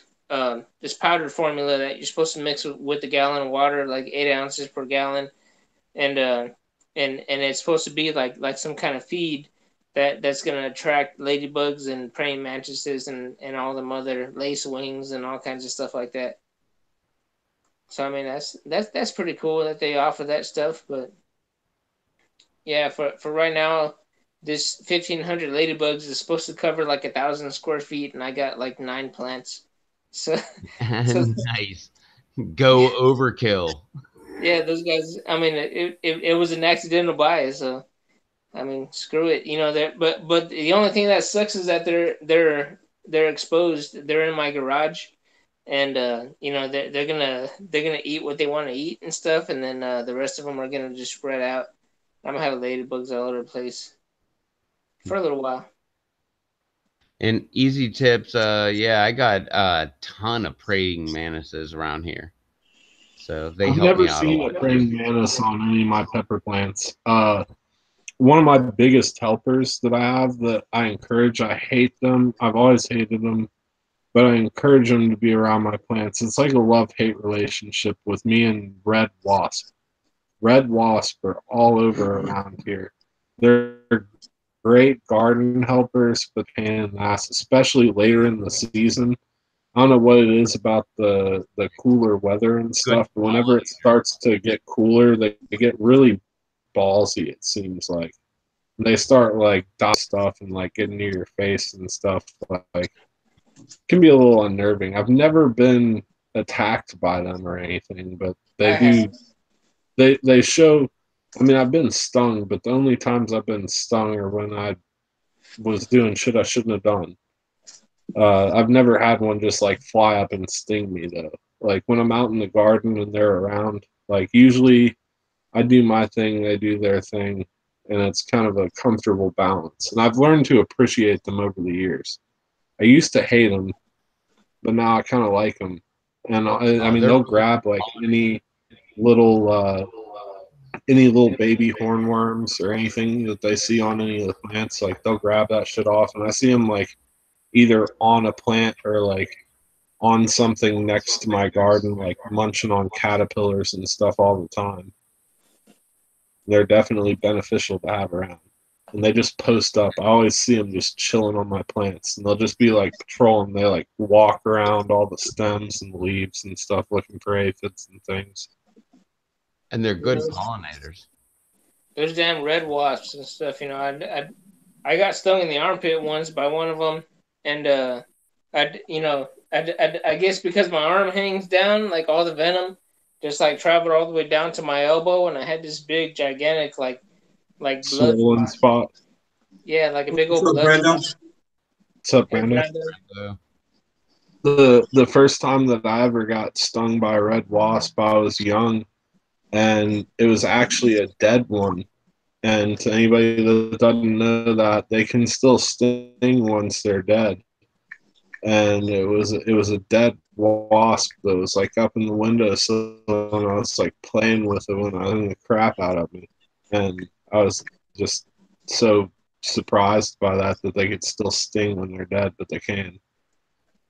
formula that you're supposed to mix with a gallon of water, like 8 ounces per gallon. And uh and and it's supposed to be like some kind of feed that's going to attract ladybugs and praying mantises and all them other lace wings and all kinds of stuff like that. So I mean that's pretty cool that they offer that stuff. But yeah, for right now, this 1,500 ladybugs is supposed to cover like 1,000 square feet, and I got like 9 plants. So so nice. Go overkill. yeah, those guys. I mean, it was an accidental buy, so I mean, screw it. But the only thing that sucks is that they're exposed. They're in my garage, and they're gonna eat what they want to eat and stuff, and then the rest of them are gonna just spread out. I'm gonna have ladybugs all over the place for a little while. And easy tips, yeah, I got a ton of praying mantises around here. So they I've help me never out a seen a lot too. praying mantis on any of my pepper plants. One of my biggest helpers that I have that I encourage, I hate them. I've always hated them, but I encourage them to be around my plants. It's like a love-hate relationship with me and red wasp. Red wasp are all over around here. They're great garden helpers, but pain in the ass, especially later in the season. I don't know what it is about the cooler weather and Good stuff, but whenever it pollinators. starts to get cooler, they get really ballsy. It seems like they start like dot stuff and like getting near your face and stuff. Like can be a little unnerving. I've never been attacked by them or anything, but I they have. do. They show. I mean, I've been stung, but the only times I've been stung are when I was doing shit I shouldn't have done. I've never had one just like fly up and sting me though. Like when I'm out in the garden and they're around, like usually I do my thing, they do their thing, and it's kind of a comfortable balance. And I've learned to appreciate them over the years. I used to hate them, but now I kind of like them. And I mean, They're they'll really grab like little any little baby hornworms or anything that they see on any of the plants. Like they'll grab that shit off, and I see them like either on a plant or like on something next to my garden, like munching on caterpillars and stuff all the time. They're definitely beneficial to have around. And they just post up. I always see them just chilling on my plants, and they'll just be like patrolling. They like walk around all the stems and leaves and stuff, looking for aphids and things. and they're good Those, pollinators. those damn red wasps and stuff. I got stung in the armpit once by one of them, and I guess because my arm hangs down, like all the venom just like traveled all the way down to my elbow, and I had this big, gigantic, like blood Swollen spot. spot. Yeah, like a big What's old up, blood Brenda? spot. What's up, Hey, Brandon? Brandon. So, The first time that I ever got stung by a red wasp, I was young, and it was actually a dead one. And to anybody that doesn't know that, they can still sting once they're dead. And it was a dead wasp that was like up in the windowsill, and I was like playing with it when I hung the crap out of me, and I was just so surprised by that they could still sting when they're dead, but they can.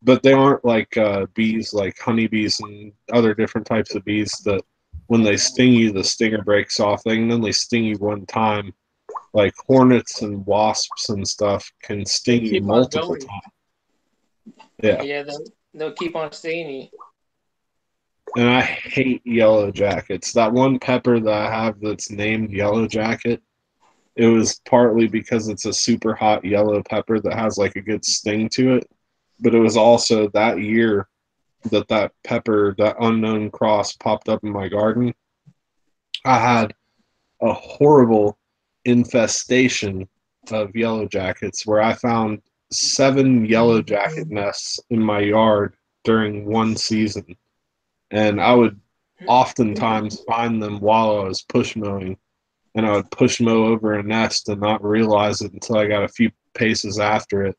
But they aren't like bees, like honeybees and other different types of bees that when they sting you, the stinger breaks off. They can only sting you one time. Like hornets and wasps and stuff can They sting you keep on multiple going. times. Yeah. Yeah, they'll keep on stinging you. And I hate yellow jackets. That one pepper that I have that's named yellow jacket, it was partly because it's a super hot yellow pepper that has like a good sting to it, but it was also that year that pepper, that unknown cross, popped up in my garden. I had a horrible infestation of yellow jackets where I found 7 yellow jacket nests in my yard during one season. And I would oftentimes find them while I was push mowing. And I would push mow over a nest and not realize it until I got a few paces after it.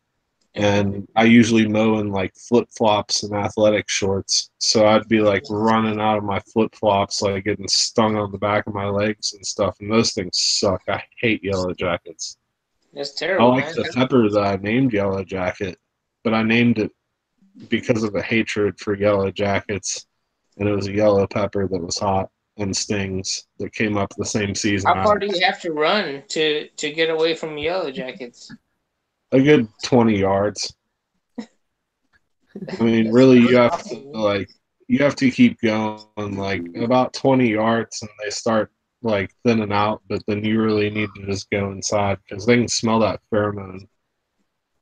And I usually mow in like flip flops and athletic shorts. So I'd be like running out of my flip flops, like getting stung on the back of my legs and stuff. And those things suck. I hate yellow jackets. That's I terrible, like man. the pepper that I named Yellow Jacket, but I named it because of a hatred for yellow jackets. And it was a yellow pepper that was hot and stings that came up the same season. How far do you have to run to get away from yellow jackets? A good 20 yards. I mean, really, you have to keep going like about 20 yards, and they start like thinning out. But then you really need to just go inside because they can smell that pheromone.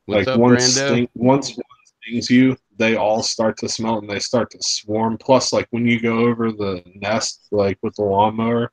What's Like up, Brando? once one stings you, they all start to smell and they start to swarm. Plus, like when you go over the nest, like with the lawnmower,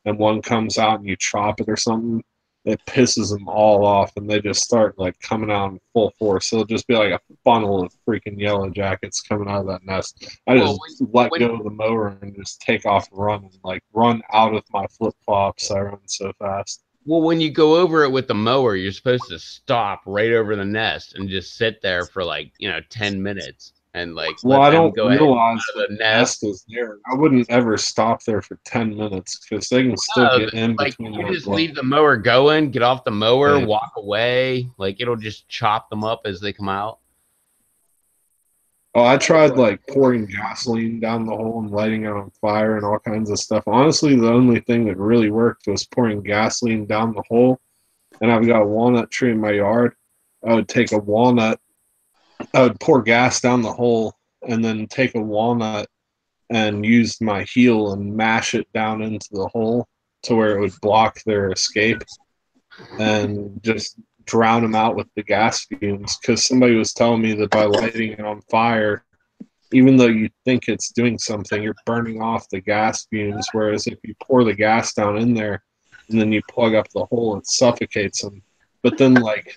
and one comes out and you chop it or something, it pisses them all off, and they just start like coming out in full force. So it'll just be like a funnel of freaking yellow jackets coming out of that nest. I Well, just let go of the mower and just take off running, like run out of my flip flops. I run so fast. when you go over it with the mower, you're supposed to stop right over the nest and just sit there for like 10 minutes and like Well, let I them don't go ahead realize out that of the the nest. nest is there. I wouldn't ever stop there for 10 minutes because they can still No, get in like between you that just blood. leave the mower going, get off the mower, Yeah. walk away. Like it'll just chop them up as they come out. Oh, I tried like pouring gasoline down the hole and lighting it on fire and all kinds of stuff. Honestly, the only thing that really worked was pouring gasoline down the hole. And I've got a walnut tree in my yard. I would take a walnut, I would pour gas down the hole and then take a walnut and use my heel and mash it down into the hole to where it would block their escape and just drown them out with the gas fumes. Because somebody was telling me that by lighting it on fire, even though you think it's doing something, you're burning off the gas fumes. Whereas if you pour the gas down in there and then you plug up the hole, it suffocates them. But then, like,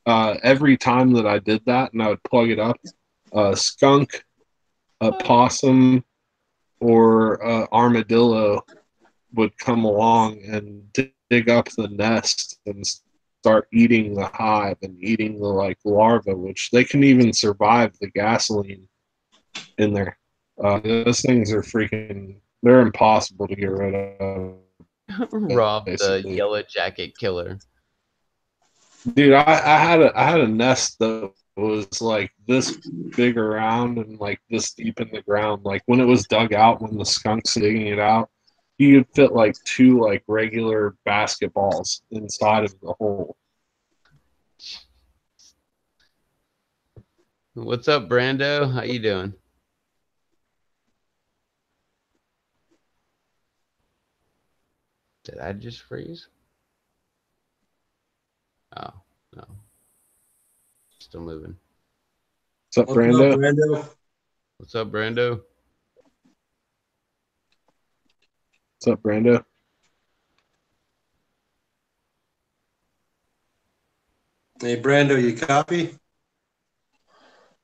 every time that I did that and I would plug it up, a skunk, a possum, or a armadillo would come along and dig up the nest and start eating the hive and eating the like larva, which they can even survive the gasoline in there. Those things are freaking, they're impossible to get rid of, Rob the basically. yellow jacket killer. Dude, I had a nest that was like this big around and like this deep in the ground. Like when it was dug out, when the skunks digging it out, you could fit like 2 like regular basketballs inside of the hole. What's up, Brando? How you doing? Did I just freeze? Oh, no. Still moving. What's up, What's up, Brando? Brando? What's up, Brando? What's up, Brando? Hey, Brando, you copy?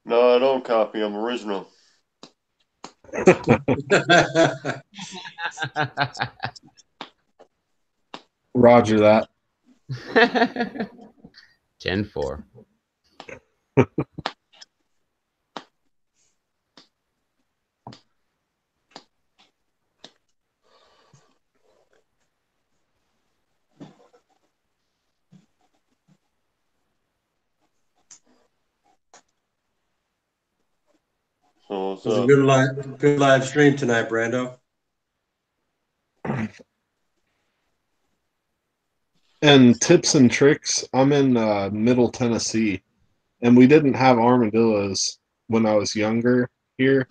No, I don't copy. I'm original. Roger that. 10-4. So what's It was a up? good live stream tonight, Brando. And tips and tricks, I'm in Middle Tennessee, and we didn't have armadillos when I was younger here,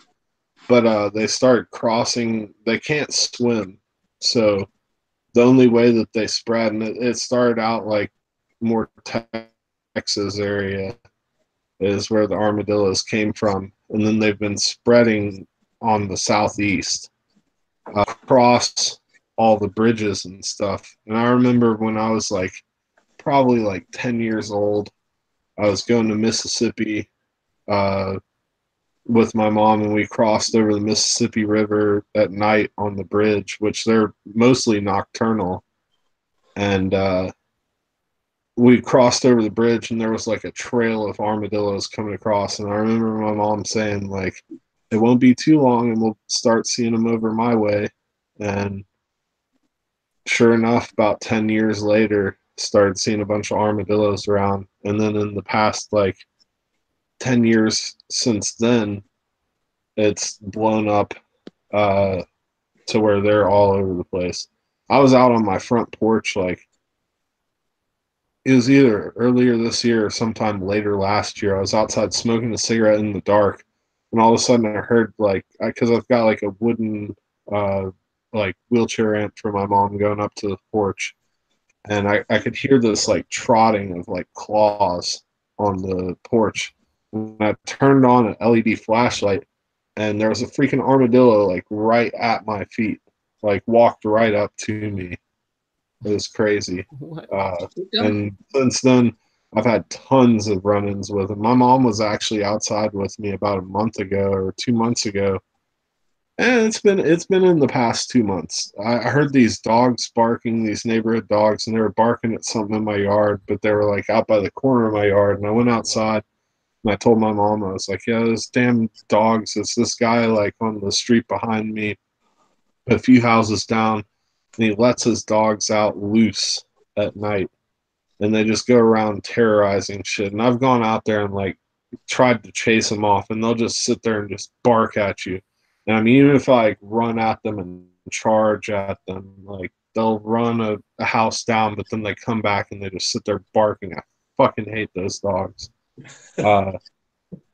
but they start crossing. They can't swim, so the only way that they spread, and it started out like more Texas area is where the armadillos came from, and then they've been spreading on the southeast across all the bridges and stuff. And I remember when I was like probably like 10 years old, I was going to Mississippi with my mom, and we crossed over the Mississippi River at night on the bridge, which they're mostly nocturnal. And we crossed over the bridge, and there was like a trail of armadillos coming across. And I remember my mom saying, like, it won't be too long and we'll start seeing them over my way. And sure enough, about 10 years later, started seeing a bunch of armadillos around. And then in the past, like, 10 years since then, it's blown up to where they're all over the place. I was out on my front porch, like, it was either earlier this year or sometime later last year. I was outside smoking a cigarette in the dark, and all of a sudden I heard, like, because I've got like a wooden like wheelchair ramp for my mom going up to the porch, and I could hear this like trotting of like claws on the porch. And I turned on an LED flashlight, and there was a freaking armadillo like right at my feet, like walked right up to me. It was crazy. And since then, I've had tons of run-ins with him. My mom was actually outside with me about a month ago or 2 months ago, and it's been in the past 2 months. I heard these dogs barking, these neighborhood dogs, and they were barking at something in my yard, but they were like out by the corner of my yard. And I went outside and I told my mom, I was like, "Yeah, those damn dogs. It's this guy like on the street behind me, a few houses down, and he lets his dogs out loose at night, and they just go around terrorizing shit." And I've gone out there and like tried to chase them off, and they'll just sit there and just bark at you. And I mean, even if I like run at them and charge at them, like they'll run a house down, but then they come back and they just sit there barking. I fucking hate those dogs. And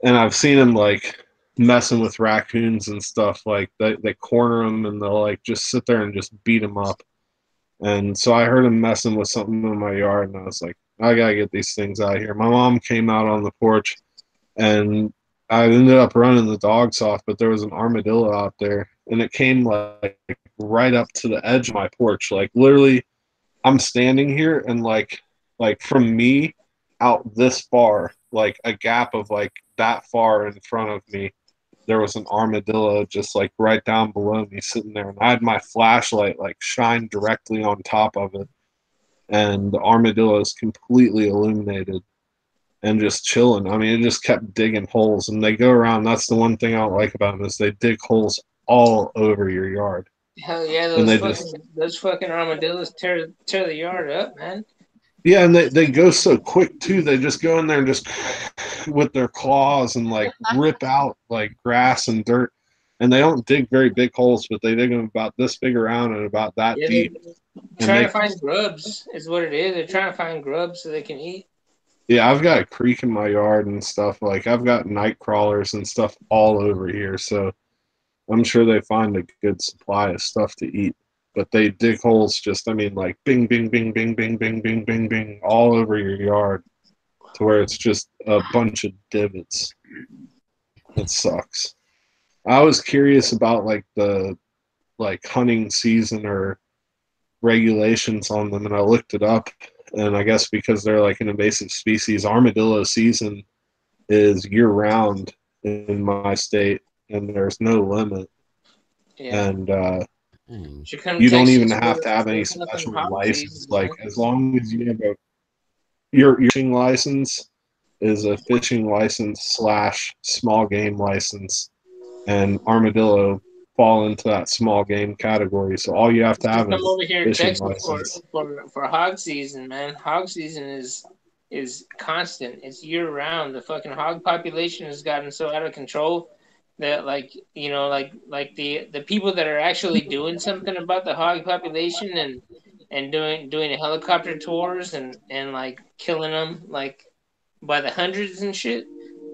I've seen them like messing with raccoons and stuff. Like they corner them and they'll like just sit there and just beat them up. And so I heard him messing with something in my yard, and I was like, I gotta get these things out of here. My mom came out on the porch, and I ended up running the dogs off, but there was an armadillo out there, and it came like right up to the edge of my porch. Like literally, I'm standing here, and like from me out this far, like a gap of like that far in front of me, there was an armadillo just like right down below me sitting there, and I had my flashlight like shined directly on top of it, and the armadillo is completely illuminated and just chilling. I mean, it just kept digging holes, and they go around. That's the one thing I don't like about them, is they dig holes all over your yard. Hell yeah, And those fucking armadillos tear the yard up, man. Yeah, and they go so quick too. They just go in there and just with their claws and like rip out like grass and dirt. And they don't dig very big holes, but they dig them about this big around and about that Yeah, deep. trying to find grubs is what it is. They're trying to find grubs so they can eat. Yeah, I've got a creek in my yard and stuff. Like I've got night crawlers and stuff all over here, so I'm sure they find a good supply of stuff to eat. But they dig holes just, I mean, like bing, bing, bing, bing, bing, bing, bing, bing, bing, all over your yard to where it's just a bunch of divots. It sucks. I was curious about like the like hunting season or regulations on them, and I looked it up. And I guess because they're like an invasive species, armadillo season is year round in my state, and there's no limit. Yeah. And Should come to you don't even Texas have to have any special license. Like as long as you have your fishing license is a fishing license slash small game license, and armadillo fall into that small game category. So all you have to have Come is over here to fishing Texas license. for hog season, man. Hog season is constant. It's year round. The fucking hog population has gotten so out of control that like the people that are actually doing something about the hog population and doing helicopter tours and like killing them like by the hundreds and shit.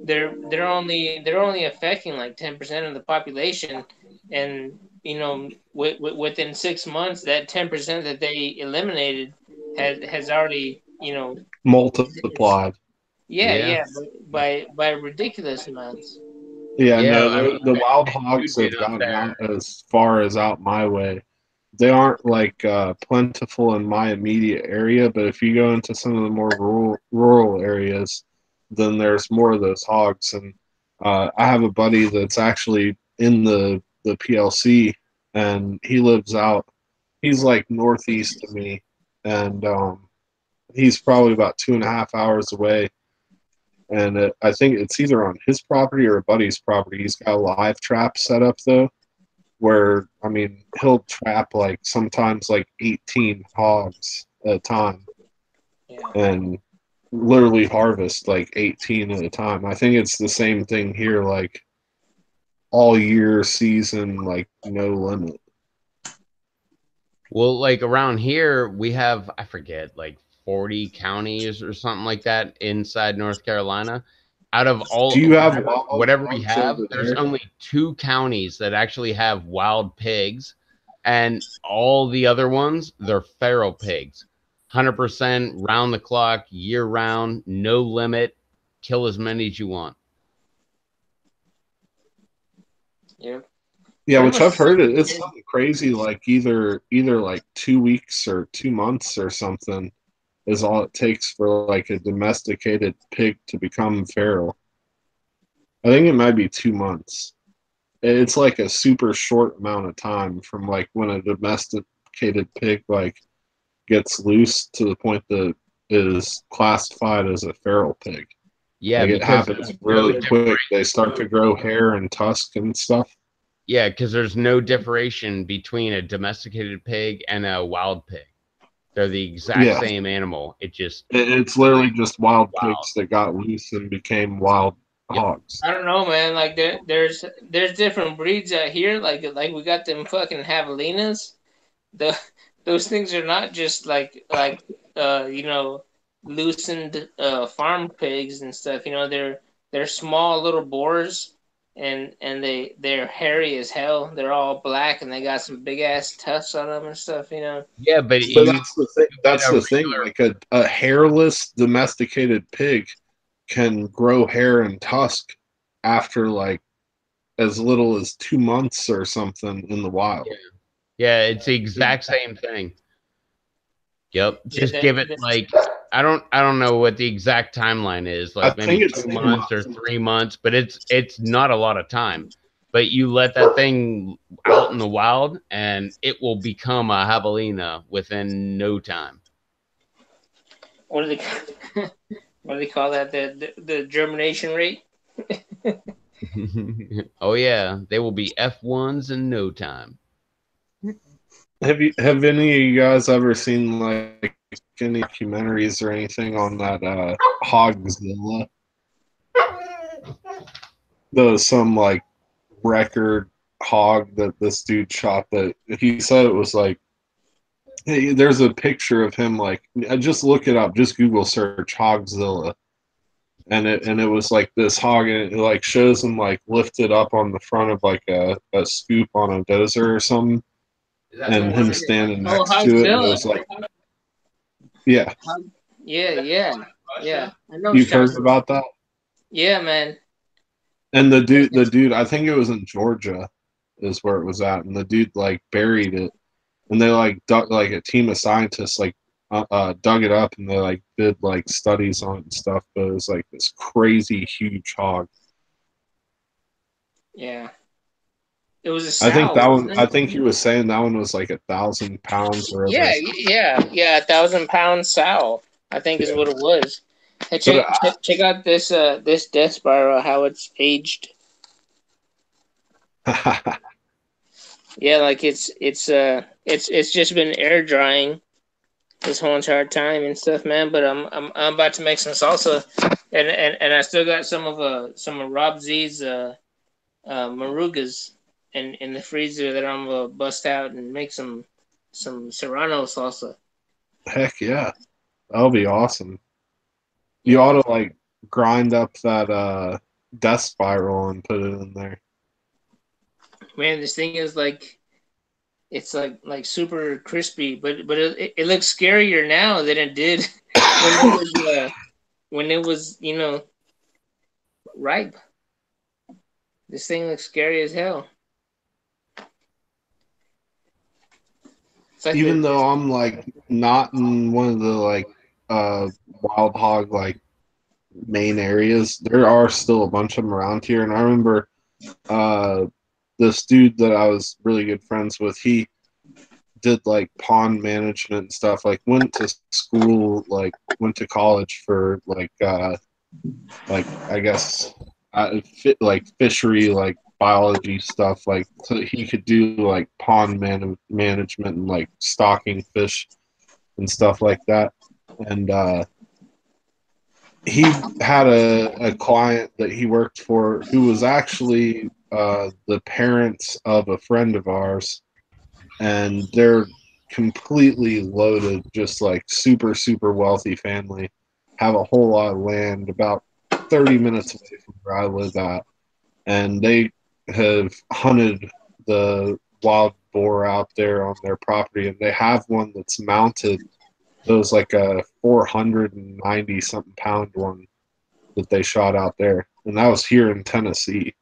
They're only affecting like 10% of the population, and within 6 months, that 10% that they eliminated has already, it's multiplied. yeah, Yeah. yeah, by ridiculous amounts. Yeah, Yeah, no, I mean, the wild they do hogs get have up gotten there. out as far as out my way. They aren't like plentiful in my immediate area, but if you go into some of the more rural areas, then there's more of those hogs. And I have a buddy that's actually in the PLC, and he lives out. He's like northeast of me, and he's probably about 2.5 hours away. And I think it's either on his property or a buddy's property. He's got a live trap set up though, where I mean he'll trap like sometimes like 18 hogs at a time, Yeah. and literally harvest like 18 at a time. I think it's the same thing here, like all year season, like no limit. Well, like around here, we have, I forget, like 40 counties or something like that inside North Carolina. Out of Do all, you have wild whatever we hogs have, over there's there? only two counties that actually have wild pigs, and all the other ones, they're feral pigs. 100% round the clock, year round, no limit, kill as many as you want. Yeah. Yeah, Pretty which much I've the same heard thing it's here. something crazy, like either like 2 weeks or 2 months or something is all it takes for like a domesticated pig to become feral. I think it might be 2 months. It's like a super short amount of time from like when a domesticated pig like gets loose to the point that is classified as a feral pig. Yeah, Like it because happens there's no really quick. They start to grow hair and tusk and stuff. yeah, because there's no differentiation between a domesticated pig and a wild pig. They're the exact Yeah, same animal. It just it's literally just wild wild. pigs that got loose and became wild Yep. hogs. I don't know, man. Like there's different breeds out here. Like we got them fucking javelinas. The those things are not just like loosened farm pigs and stuff. They're small little boars, and they're hairy as hell. They're all black and they got some big ass tusks on them and stuff. Yeah, but But you that's the thing. get That's a the thing. regular. Like a hairless domesticated pig can grow hair and tusk after like as little as 2 months or something in the Yeah, wild. yeah, it's the exact same thing. Yep. Yeah, Just give it like I don't know what the exact timeline is, I like think maybe it's 2 months or two 3 months, but it's not a lot of time. But you let that thing out in the wild and it will become a javelina within no time. what do they what do they call that? The germination rate. Oh yeah, they will be F1s in no time. Have any of you guys ever seen like any documentaries or anything on that Hogzilla? Some like record hog that this dude shot that he said it was like hey, there's a picture of him like just look it up, just Google search Hogzilla. And it was like this hog and it like shows him like lifted up on the front of like a scoop on a dozer or something and him standing Oh, next to it and it Hogzilla. was like yeah. Yeah, yeah, yeah. I know what You've you're heard talking about. about that? Yeah, man. And the dude, I think it was in Georgia, is where it was at, and the dude like buried it, and they like dug, like a team of scientists like dug it up, and they like did like studies on it and stuff. But it was like this crazy huge hog. Yeah. It was a I think sow, that one. wasn't I it? think he was saying that one was like 1,000 pounds or Yeah, over. yeah. 1,000 pound sow, I think is Yeah, what it was. Hey, but check out this death spiral, how it's aged. Yeah, like it's just been air drying this whole entire time and stuff, man. But I'm about to make some salsa, and I still got some of Rob Z's marugas in the freezer that I'm gonna bust out and make some serrano salsa. heck yeah, that'll be awesome. You Yeah, ought to like grind up that death spiral and put it in there. man. This thing is like it's like super crispy, but it looks scarier now than it did when it was ripe. This thing looks scary as hell. It's like Even though I'm like not in one of the like wild hog like main areas, there are still a bunch of them around here. And I remember uh, this dude that I was really good friends with, he did like pond management and stuff, like went to school, like went to college for like I guess like fishery like biology stuff, like so he could do like management and like stocking fish and stuff like that. And he had a client that he worked for who was actually the parents of a friend of ours, and they're completely loaded, just like super super wealthy family, have a whole lot of land about 30 minutes away from where I live at, and they have hunted the wild boar out there on their property, and they have one that's mounted. It was like a 490 something pound one that they shot out there, and that was here in Tennessee.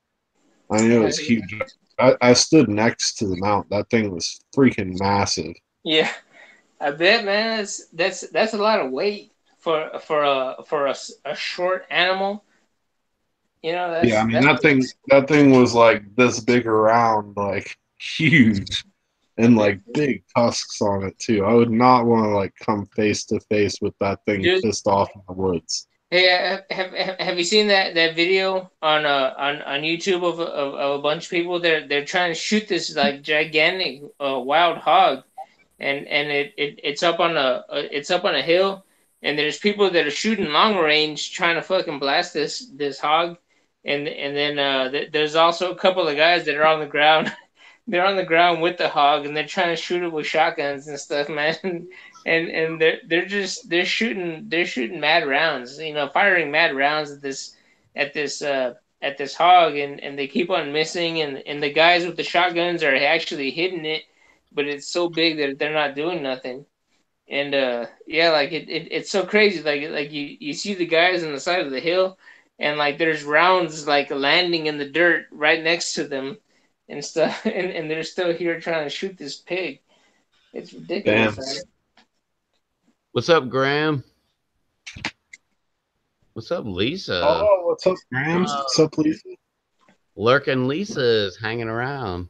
I mean, it was huge. I stood next to the mount. That thing was freaking massive. Yeah, I bet, man. That's a lot of weight for a short animal. Yeah, I mean That's that thing was like this big around, like huge, and like big tusks on it too. I would not want to like come face to face with that thing dude. pissed off in the woods. Hey, have you seen that video on YouTube of a bunch of people? They're trying to shoot this like gigantic wild hog, and it's up on a hill, and there's people that are shooting long range trying to fucking blast this hog, and then there's also a couple of guys that are on the ground. They're on the ground with the hog, and they're trying to shoot it with shotguns and stuff, man. And they're shooting mad rounds, firing mad rounds at this at this hog, and they keep on missing, and the guys with the shotguns are actually hitting it, but it's so big that they're not doing nothing. And yeah, like it's so crazy. Like you see the guys on the side of the hill, and like there's rounds like landing in the dirt right next to them and stuff, and they're still here trying to shoot this pig. It's ridiculous, Damn. man. What's up, Graham? What's up, Lisa? Oh, what's up, Grams? What's up, Lisa? Lurking Lisa's hanging around.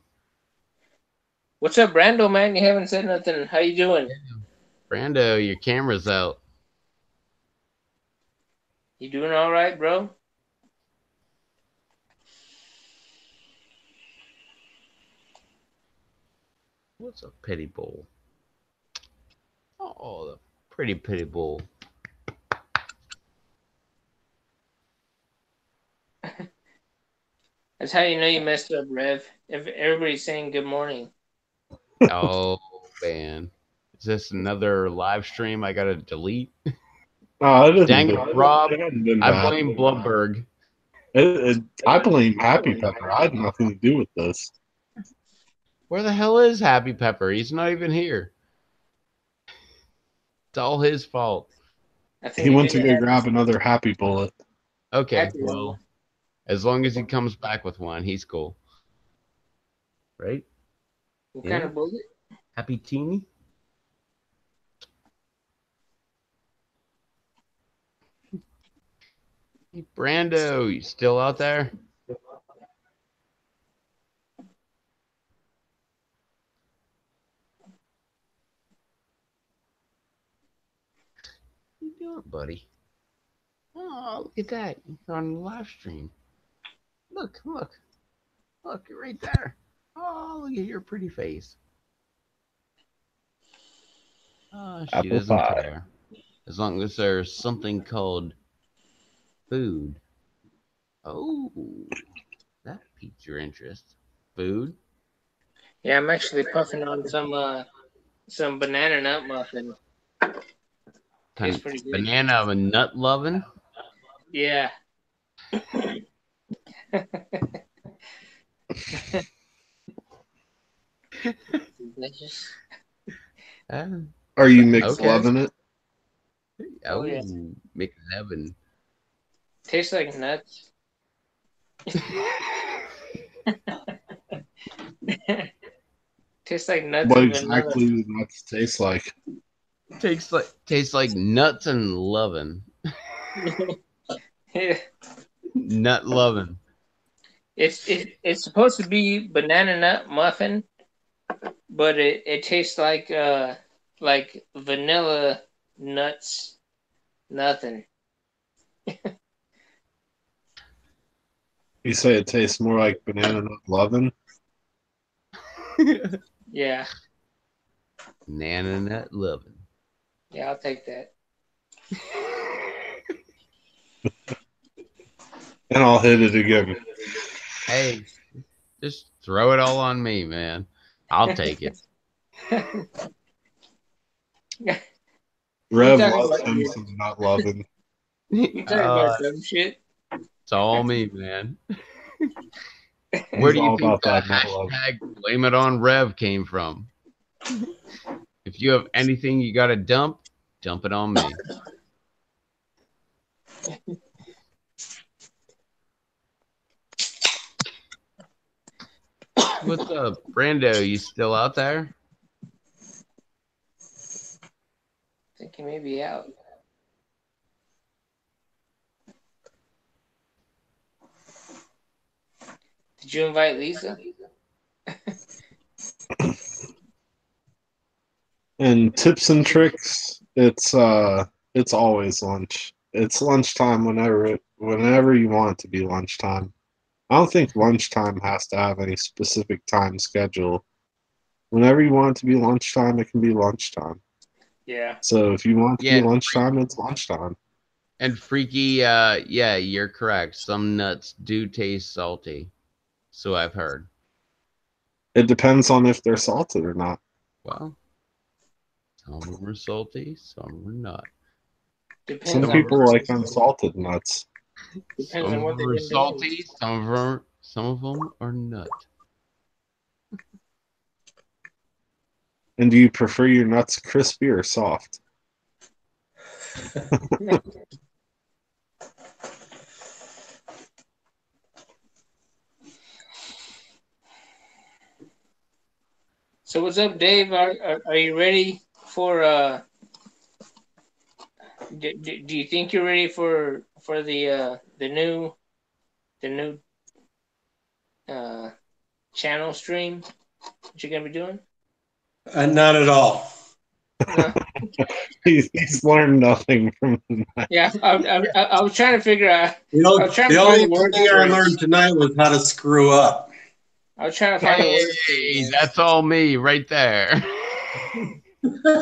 What's up, Brando, man? You haven't said nothing. How you doing? Brando, your camera's out. You doing all right, bro? What's a pity bowl? Oh, the pretty pity bowl. That's how you know you messed up, Rev. If everybody's saying good morning. Oh, man. Is this another live stream I gotta delete? No, it didn't Dang do it, Rob. it hadn't been I bad. blame Blumberg. I blame Happy Pepper. I had nothing to do with this. Where the hell is Happy Pepper? He's not even here. It's all his fault. I think He you went did to go it. grab another Happy Bullet. Okay, Happy well, as long as he comes back with one, he's cool. Right? What Yeah. kind of bullet? Happy Teeny? Hey, Brando, you still out there? What you doing, buddy? Oh, look at that. You're on the live stream. Look, look. Look, you're right there. Oh, look at your pretty face. Oh, she Apple doesn't pie. care. As long as there's something called food. Oh, that piqued your interest. Food? Yeah, I'm actually puffing on some banana nut muffin. Tastes pretty good. Banana of a nut loving? Yeah. Delicious. Ah, Are you mix okay. loving it? Oh, yeah. McLevin. Tastes like nuts. Tastes like nuts What and vanilla. exactly do nuts taste like? Tastes like nuts and lovin'. Yeah. Nut lovin'. It's supposed to be banana nut muffin, but it tastes like vanilla nuts nothing. You say it tastes more like banana nut lovin'? Yeah, Nana nut lovin'. yeah, I'll take that. And I'll hit it again. Hey, just throw it all on me, man. I'll take it. You Rev talking loves about him some nut lovin'. you talking about dumb shit? It's all me, man. Where He's do you all think about the that nut lovin'. hashtag blame it on Rev came from? If you have anything you got to dump it on me. What's up, Brando? You still out there? I think he may be out. Did you invite Lisa? And tips and tricks, it's always lunch. It's lunchtime whenever you want it to be lunchtime. I don't think lunchtime has to have any specific time schedule. Whenever you want it to be lunchtime, it can be lunchtime. Yeah. So if you want it to Yeah, be lunchtime, it's lunchtime. and freaky, yeah, you're correct. Some nuts do taste salty. So I've heard. It depends on if they're salted or not. Well, some of them are salty, some are not. Depends Some Some on of people like unsalted nuts. depends on Some what of they've them are been doing. salty, some of them are nut. And do you prefer your nuts crispy or soft? So what's up, Dave? Are you ready for do you think you're ready for the new channel stream that you're gonna be doing? Not at all. No. He's learned nothing from tonight. Yeah, I was trying to figure out. You I know, was trying the to find only the word thing I for it. learned tonight was how to screw up. I was trying to find the word for Hey, it. that's all me right there. Want Hey,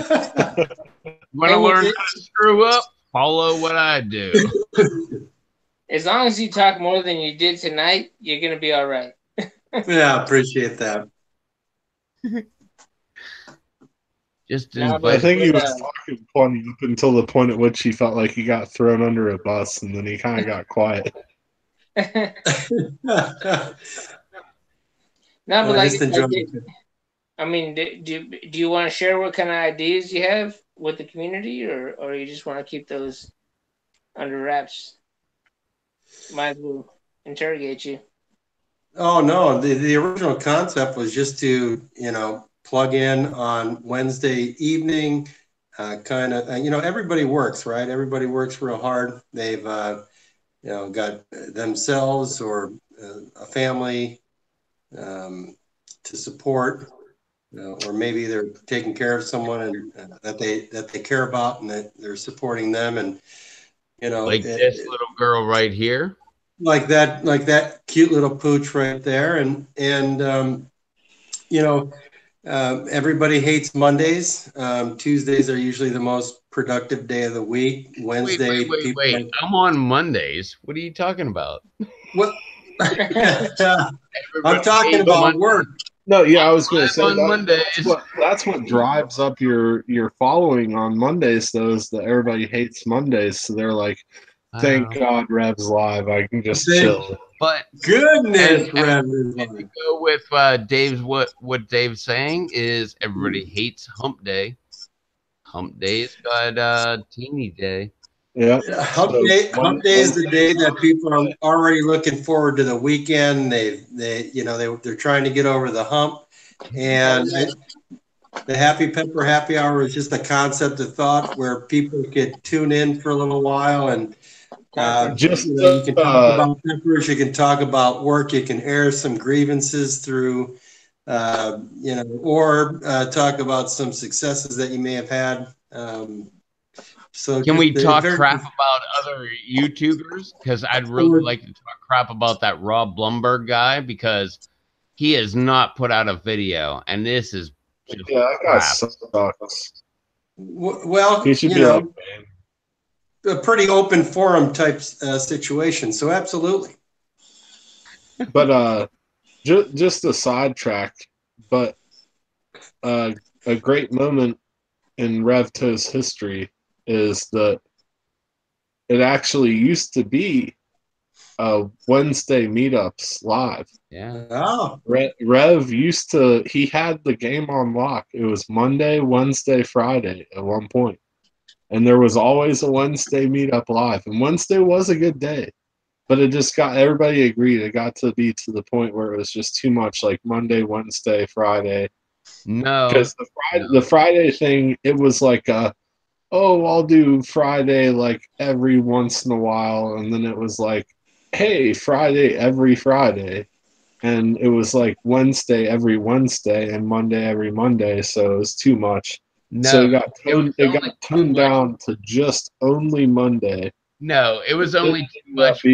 to with learn it, how to screw up? Follow what I do. as long as you talk more than you did tonight, you're gonna be all right. Yeah, appreciate that. Just No, I invite. think he but was talking funny up until the point at which he felt like he got thrown under a bus, and then he kind of got quiet. no, but I just enjoyed like it. I mean, do you want to share what kind of ideas you have with the community, or you just want to keep those under wraps? Might as well interrogate you. Oh no, the original concept was just to plug in on Wednesday evening, kind of everybody works, right? Everybody works real hard. They've got themselves or a family to support, or maybe they're taking care of someone and that they care about, and that they're supporting them, and Like this little girl right here. like that cute little pooch right there, and everybody hates Mondays. Tuesdays are usually the most productive day of the week. Wait, Wednesday, people wait. are I'm on Mondays. What are you talking about? what? I'm Everybody talking hates about Monday. work. No, yeah, I was going to I'm say on Mondays. that's what drives up your following on Mondays. Though is that everybody hates Mondays, so they're like, Thank God Rev's live. I can just Thank chill. But goodness, and Rev is to live. go with Dave's what Dave's saying is everybody hates Hump Day. Hump Day's got Teeny Day. Yeah. Yeah, So hump day is the day that people are already looking forward to the weekend. They're trying to get over the hump, and the Happy Pepper Happy Hour is just a concept of thought where people could tune in for a little while and just you can talk about peppers, you can talk about work, you can air some grievances through, or talk about some successes that you may have had. So Can just we talk very crap about other YouTubers? Because I'd really like to talk crap about that Rob Blumberg guy because he has not put out a video, and this is just that guy crap. sucks. well, He should be like a pretty open forum type situation. So absolutely. But just a sidetrack, but a great moment in RevTo's history is that it actually used to be Wednesday meetups live. Yeah. Oh, Rev used to, he had the game on lock. It was Monday, Wednesday, Friday at one point. And there was always a Wednesday meetup live. And Wednesday was a good day. But it just got, everybody agreed. It got to be to the point where it was just too much like Monday, Wednesday, Friday. No. Because the Friday thing, it was like I'll do Friday like every once in a while. And then it was like, hey, Friday every Friday. And it was like Wednesday every Wednesday and Monday every Monday. So it was too much. No. So it got toned down to just only Monday. No, it was only too much for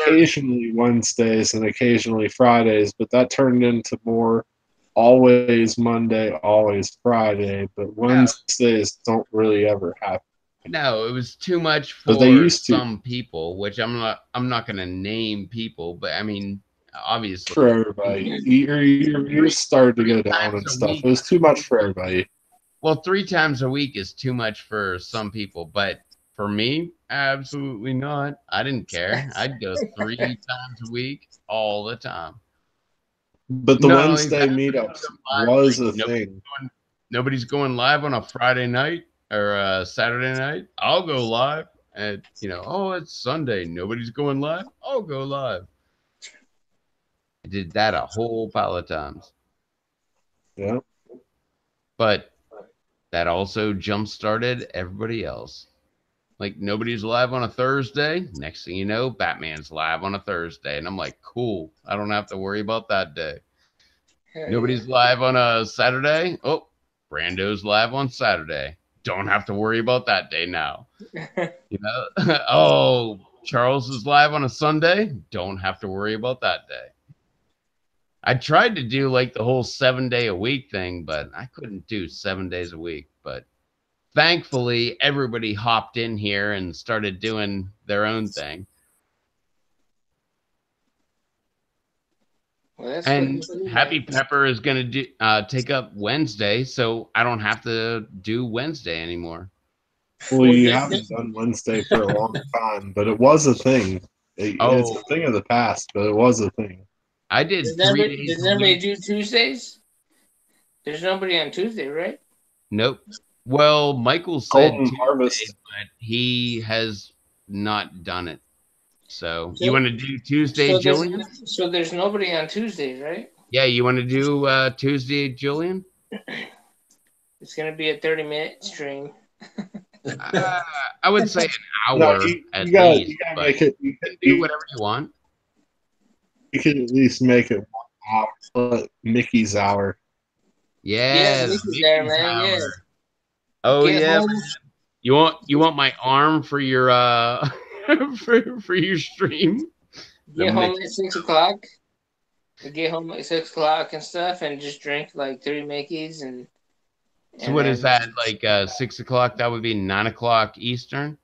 occasionally Wednesdays and occasionally Fridays, but that turned into more always Monday, always Friday. But Wednesdays don't really ever happen. No, it was too much But they for used to. some people, which I'm not going to name people, but I mean, obviously For everybody, you're starting to go down and stuff. It was too much for everybody. Well, 3 times a week is too much for some people, but for me, absolutely not. I didn't care. I'd go 3 times a week all the time. But the Wednesday meetups was a thing. Nobody's going live on a Friday night or a Saturday night. I'll go live. And, it's Sunday. Nobody's going live. I'll go live. I did that a whole pile of times. Yeah. But that also jump-started everybody else. Like, nobody's live on a Thursday. Next thing you know, Batman's live on a Thursday. And I'm like, cool. I don't have to worry about that day. Nobody's live on a Saturday. Oh, Brando's live on Saturday. Don't have to worry about that day now. Oh, Charles is live on a Sunday. Don't have to worry about that day. I tried to do like the whole 7-day-a-week thing, but I couldn't do 7 days a week. But thankfully, everybody hopped in here and started doing their own thing. Well, and Happy Pepper is going to do take up Wednesday, so I don't have to do Wednesday anymore. Well, you haven't done Wednesday for a long time, but it was a thing. It's a thing of the past, but it was a thing. I did 3 days. Does everybody do Tuesdays? There's nobody on Tuesday, right? Nope. Well, Michael said Tuesday, Harvest, but he has not done it. So you want to do Tuesday, Julian? So there's nobody on Tuesday, right? Yeah, you want to do Tuesday, Julian? It's gonna be a 30-minute stream. I would say an hour at least. You gotta make it. You can do whatever you want. You can at least make it 1 hour, Mickey's hour. Yeah, Mickey's there, man. Yeah. Oh yeah. You want my arm for your for your stream? Get home at 6 o'clock. Get home at 6 o'clock and stuff, and just drink like 3 Mickeys and. So what is that, like 6 o'clock? That would be 9 o'clock Eastern?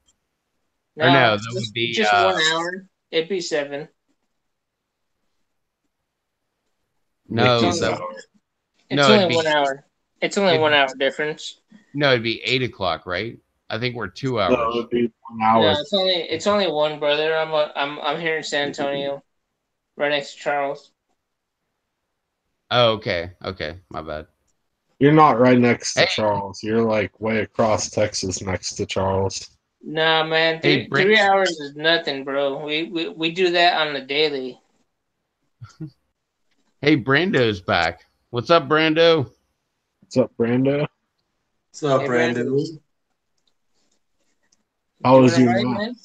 No, that would be just 1 hour. It'd be 7. No, it's only 1 hour. It's only 1 hour difference. No, it'd be 8 o'clock, right? I think we're 2 No, it hours. would be 1 No, hour. it's only one, brother. I'm here in San Antonio, right next to Charles. Oh, okay. Okay. My bad. You're not right next to Hey, Charles. You're like way across Texas next to Charles. Nah, man, hey, Brand. 3 hours is nothing, bro. We do that on the daily. Hey, Brando's back. What's up, Brando? What's up, Brando? What's up, Hey, Brandon? Brandon, How doing was all your right, nap? man?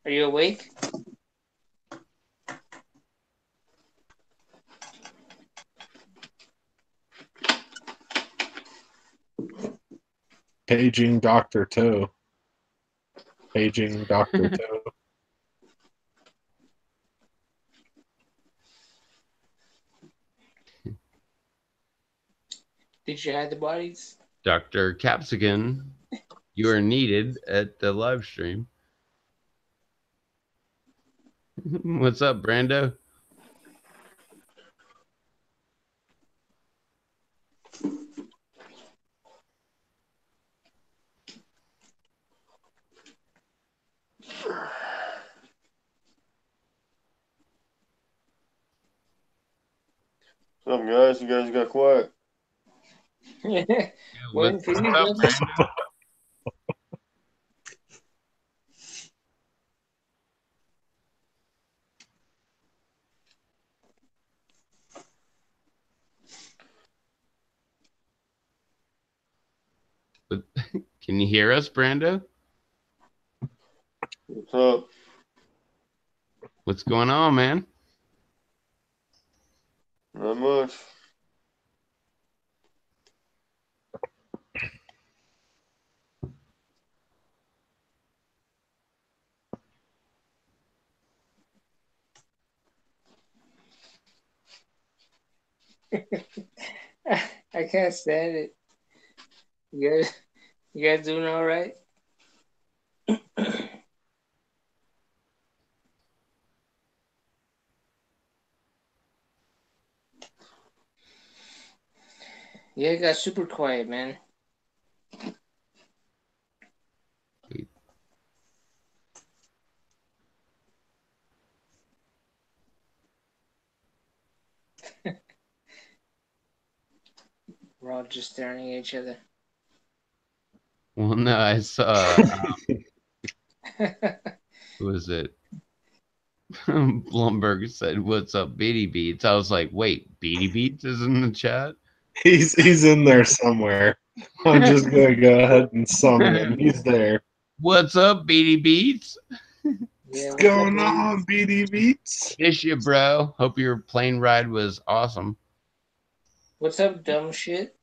Are you awake? Paging Dr. Toe. Paging Dr. Toe. Did you hide the bodies? Dr. Capsicum, you are needed at the live stream. What's up, Brando? What's up, guys? You guys got quiet. Waiting for What's you, up, brother. Brando? Can you hear us, Brando? What's up? What's going on, man? Not much. I can't stand it. You guys doing all right? Yeah, it got super quiet, man. We're all just staring at each other. Well, no, I saw. Who was it? Blumberg said, "What's up, Beady Beats?" I was like, "Wait, Beady Beats is in the chat." He's in there somewhere. I'm just gonna go ahead and summon him. He's there. What's up, Beady Beats? Yeah, What's what's up, going baby? on, BD Beats? Miss you, bro. Hope your plane ride was awesome. What's up, dumb shit?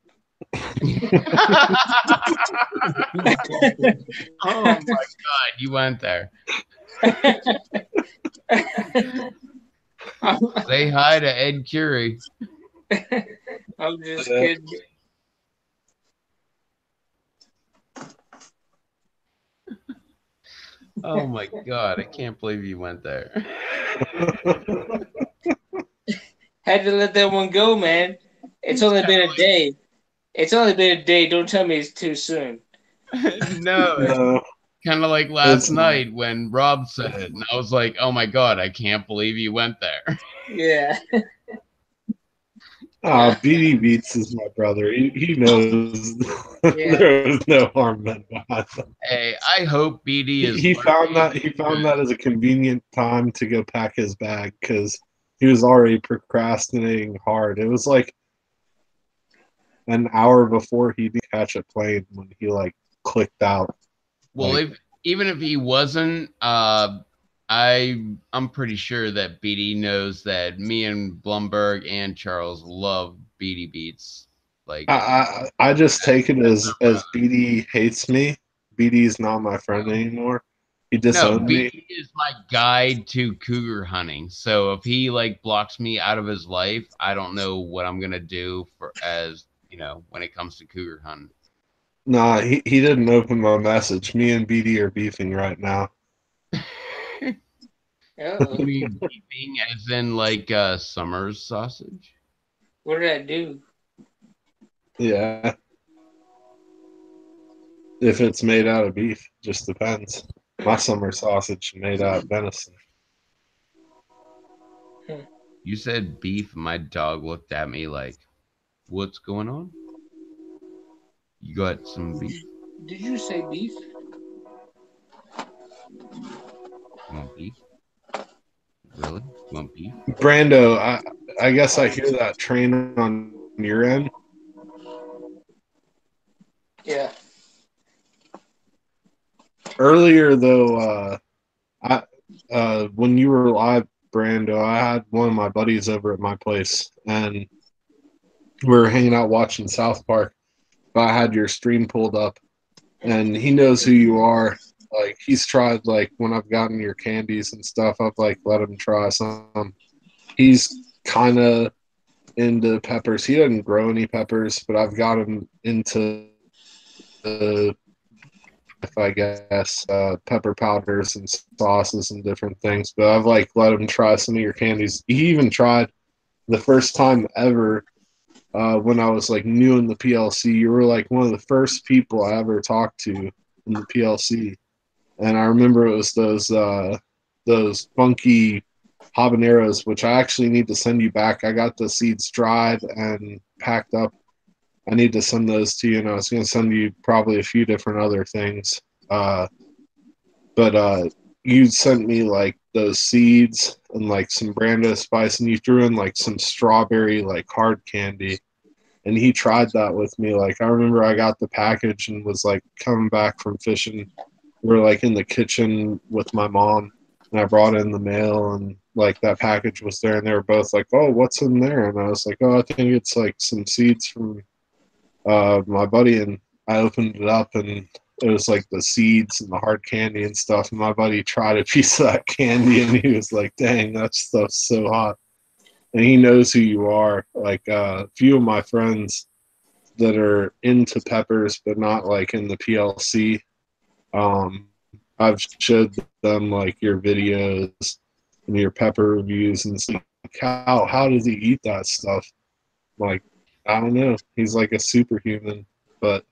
Oh my god, you went there. Say hi to Ed Curie. I'm just kidding. Oh my god, I can't believe you went there. Had to let that one go, man. It's only been a day. It's only been a day. Don't tell me it's too soon. No, No, kind of like last it's night when Rob said it, and I was like, "Oh my god, I can't believe you went there." Yeah. BD Beats is my brother. He knows Yeah. there was no harm meant by that. Hey, I hope BD is. He found that as a convenient time to go pack his bag because he was already procrastinating hard. It was like an hour before he did catch a plane when he like clicked out. Well, Like, even if he wasn't, I'm pretty sure that BD knows that me and Blumberg and Charles love BD Beats. Like, I just take it as BD hates me. BD's not my friend anymore. He no, disowned me. BD is my guide to cougar hunting. So if he like blocks me out of his life, I don't know what I'm gonna do for as when it comes to cougar hunting. Nah, he didn't open my message. Me and BD are beefing right now. Oh, You mean beefing as in like Summer's sausage? what did I do? Yeah. If it's made out of beef, just depends. My summer sausage made out of venison. You said beef. My dog looked at me like, "What's going on? You got some beef? Did you say beef? You want beef? Really? You want beef?" Brando, I guess I hear that train on your end. Yeah. Earlier though, when you were live, Brando, I had one of my buddies over at my place, and we were hanging out watching South Park. But I had your stream pulled up, and he knows who you are. Like he's tried, like when I've gotten your candies and stuff, I've like let him try some. He's kind of into peppers. He doesn't grow any peppers, but I've got him into I guess pepper powders and sauces and different things. But I've like let him try some of your candies. He even tried the first time ever when I was like new in the PLC. You were like one of the first people I ever talked to in the PLC, and I remember it was those funky habaneros, which I actually need to send you back. I got the seeds dried and packed up. I need to send those to you, and I was going to send you probably a few different other things. But you sent me like those seeds and like some Brando spice, and you threw in like some strawberry like hard candy. And he tried that with me. Like I remember I got the package and was like coming back from fishing. We were like in the kitchen with my mom, and I brought in the mail, and like that package was there, and they were both like, "Oh, what's in there?" And I was like, "Oh, I think it's like some seeds from my buddy." And I opened it up, and it was like the seeds and the hard candy and stuff. And my buddy tried a piece of that candy, and he was like, "Dang, that stuff's so hot." And he knows who you are. Like a few of my friends that are into peppers, but not like in the PLC. I've showed them like your videos and your pepper reviews, and it's like, how does he eat that stuff? Like, I don't know. He's like a superhuman. But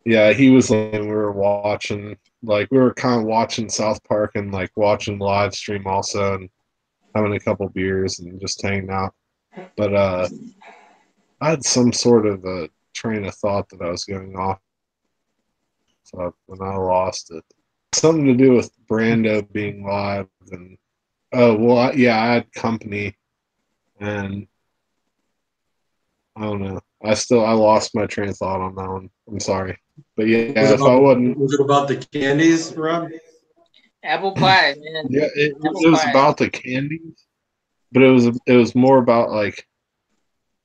yeah, he was like, we were watching, like, we were kind of watching South Park and like watching live stream also, and having a couple beers and just hanging out. But I had some sort of a train of thought that I was going off of, and I lost it. Something to do with Brando being live, and oh well, yeah, I had company, and I don't know. I lost my train of thought on that one. I'm sorry, but yeah, if I wouldn't, Was it about the candies, Rob? Apple pie, man. yeah, Apple it was pie. about the candies, but it was more about like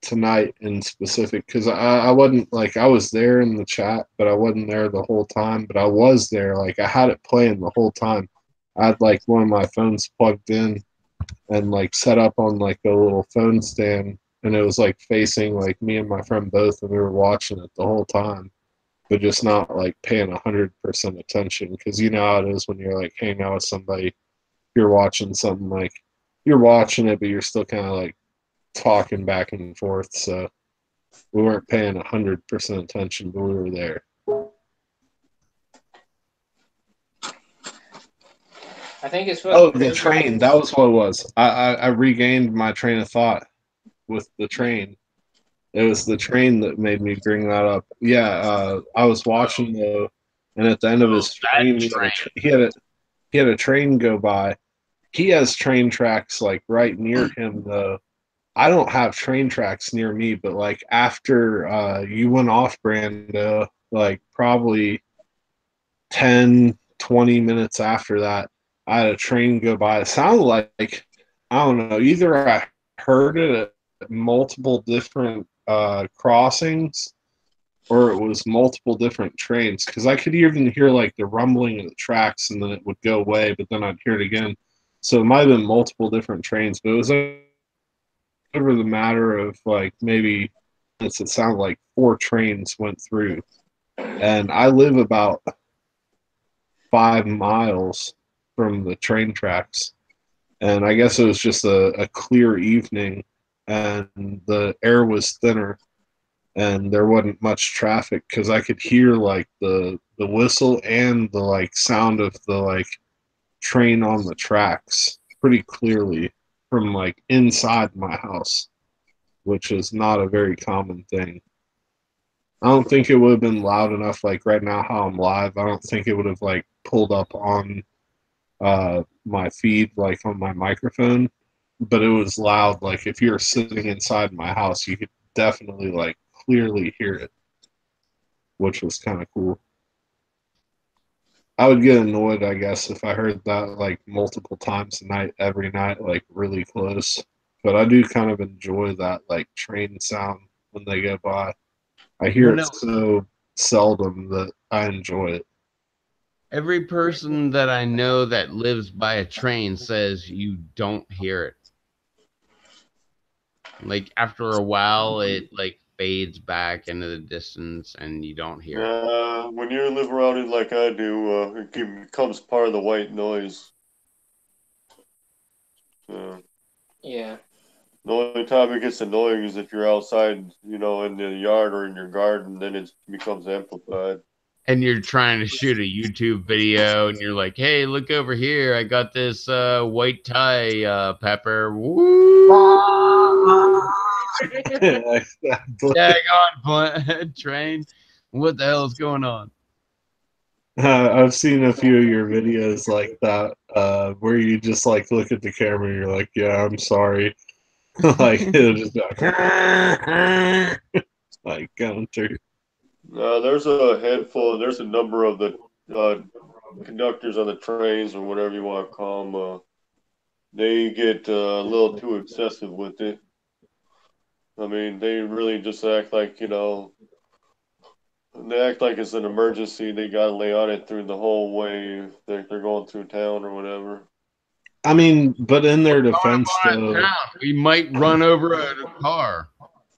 tonight in specific, because I wasn't like, I was there in the chat, but I wasn't there the whole time. But I was there, like I had it playing the whole time. I had like one of my phones plugged in and like set up on like a little phone stand, and it was like facing like me and my friend both, and we were watching it the whole time, but just not like paying 100% attention, because you know how it is when you're like hanging out with somebody, you're watching something, like you're watching it, but you're still kind of like talking back and forth. So we weren't paying 100% attention, but we were there. I think it's Oh, what the train. That was what it was. I regained my train of thought with the train. It was the train that made me bring that up. Yeah, I was watching though, and at the end of his stream, he had a train go by. He has train tracks like right near him though. I don't have train tracks near me, but like after you went off, Brando, like probably 10, 20 minutes after that, I had a train go by. It sounded like, I don't know, either I heard it at multiple different crossings, or it was multiple different trains, because I could even hear like the rumbling of the tracks, and then it would go away, but then I'd hear it again. So it might have been multiple different trains, but it was over the matter of like maybe, it sounded like 4 trains went through. And I live about 5 miles from the train tracks. And I guess it was just a clear evening, and the air was thinner. and there wasn't much traffic because I could hear like the whistle and the like sound of the like train on the tracks pretty clearly from like inside my house, which is not a very common thing. I don't think it would have been loud enough like right now how I'm live. I don't think it would have like pulled up on my feed like on my microphone, but it was loud. Like if you were sitting inside my house, you could definitely like clearly hear it, which was kind of cool. I would get annoyed, I guess, if I heard that like multiple times a night, every night, like really close. But I do kind of enjoy that like train sound when they go by. I hear Well, it no, so seldom that I enjoy it. every person that I know that lives by a train says you don't hear it. Like after a while, it like fades back into the distance, and you don't hear it. When you live around it like I do, it becomes part of the white noise. Uh, Yeah. the only time it gets annoying is if you're outside, in the yard or in your garden, then it becomes amplified. And you're trying to shoot a YouTube video, and you're like, "Hey, look over here! I got this white tie pepper." Woo! Exactly. On train. What the hell is going on? I've seen a few of your videos like that, where you just like look at the camera and you're like, "Yeah, I'm sorry." Like it'll just be like going through. There's a handful, there's a number of the uh, conductors on the trains or whatever you want to call them. They get a little too excessive with it. I mean, they really just act like, they act like it's an emergency. They got to lay on it through the whole way if they're going through town or whatever. I mean, but in their Going defense, by though, town, we might run over a car.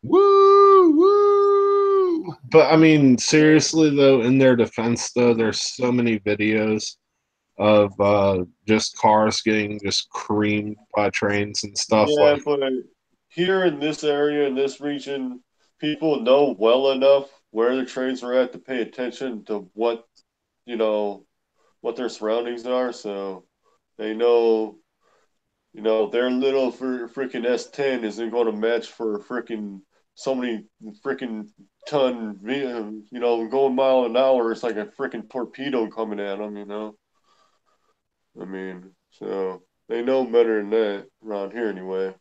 Woo! Woo! but I mean, seriously though, in their defense, though, there's so many videos of just cars getting just creamed by trains and stuff. Yeah, Like, but here in this area, in this region, people know well enough where the trains are at to pay attention to you know, what their surroundings are. So they know, their little freaking S10 isn't going to match for freaking so many freaking ton, going mile an hour. It's like a freaking torpedo coming at them. I mean, so they know better than that around here anyway. At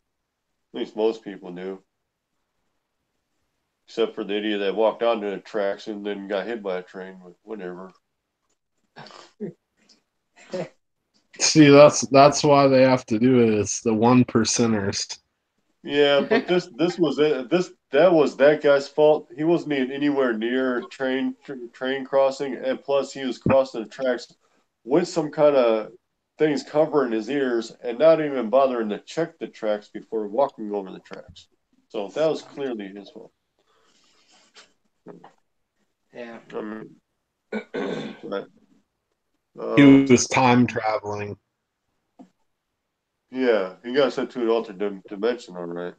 least most people do. Except for the idiot that walked onto the tracks and then got hit by a train, but whatever. see, that's why they have to do it. It's the one percenters. Yeah, but this was it. That was that guy's fault. He wasn't even anywhere near train crossing, and plus he was crossing the tracks with some kind of things covering his ears, and not even bothering to check the tracks before walking over the tracks. So that was clearly his fault. Yeah. I mean, but, He was time traveling. yeah, he got sent to an alternate dimension, all right.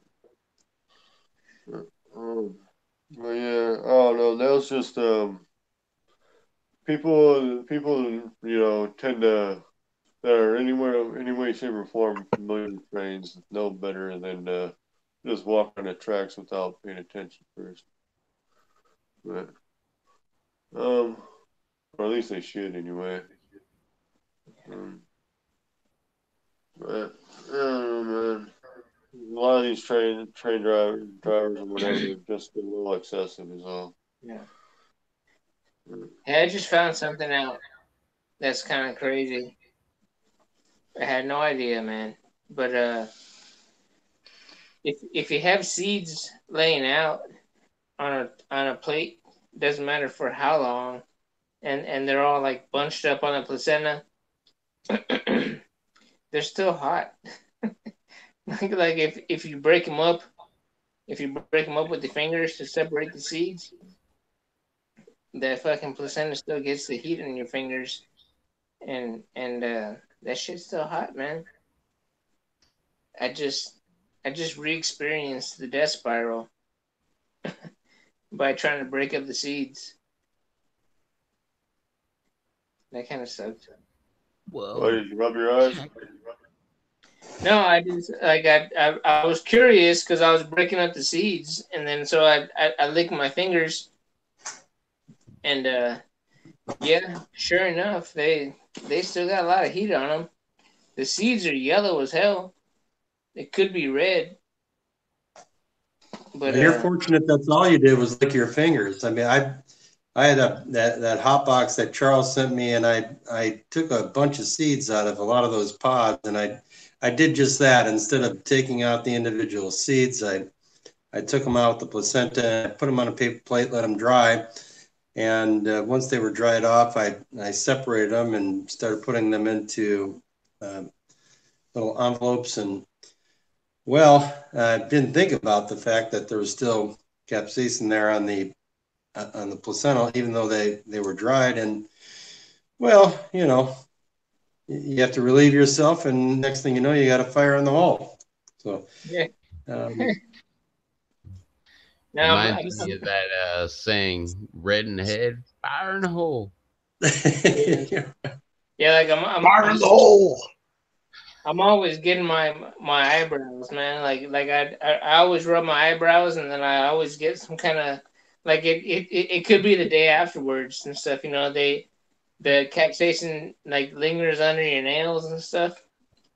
But yeah, I don't know. That was just people tend to that are anywhere any way shape or form familiar with trains know better than just walk on the tracks without paying attention first. But or at least they should anyway. Um, but I don't know, man. A lot of these train drivers or whatever are just a little excessive is all. Yeah. Hey, I just found something out that's kind of crazy. I had no idea, man. But if you have seeds laying out on a plate, doesn't matter for how long, and they're all like bunched up on the placenta, they're still hot. Like if you break them up, if you break them up with the fingers to separate the seeds, that fucking placenta still gets the heat in your fingers, and that shit's still hot, man. I just I just re-experienced the death spiral. by trying to break up the seeds. That kind of sucked. Why Whoa. did you rub your eyes? No, I didn't. Like I was curious because I was breaking up the seeds, and then so I licked my fingers, and yeah, sure enough, they still got a lot of heat on them. The seeds are yellow as hell. It could be red, but You're fortunate that's all you did was lick your fingers. I mean, I had that hot box that Charles sent me, and I took a bunch of seeds out of a lot of those pods, and I did just that. Instead of taking out the individual seeds, I took them out with the placenta, and I put them on a paper plate, let them dry, and once they were dried off, I separated them and started putting them into uh, little envelopes. And well, I didn't think about the fact that there was still capsaicin there on the placenta, even though they were dried. And well, you have to relieve yourself, and next thing you know, you got a fire in the hole. So yeah. um, Now Reminds me of that saying, red in the head, fire in the hole. yeah, yeah. Like Fire in the hole. I'm always getting my eyebrows, man. Like I always rub my eyebrows, and then I always get some kind of like it could be the day afterwards and stuff. The capsaicin like lingers under your nails and stuff.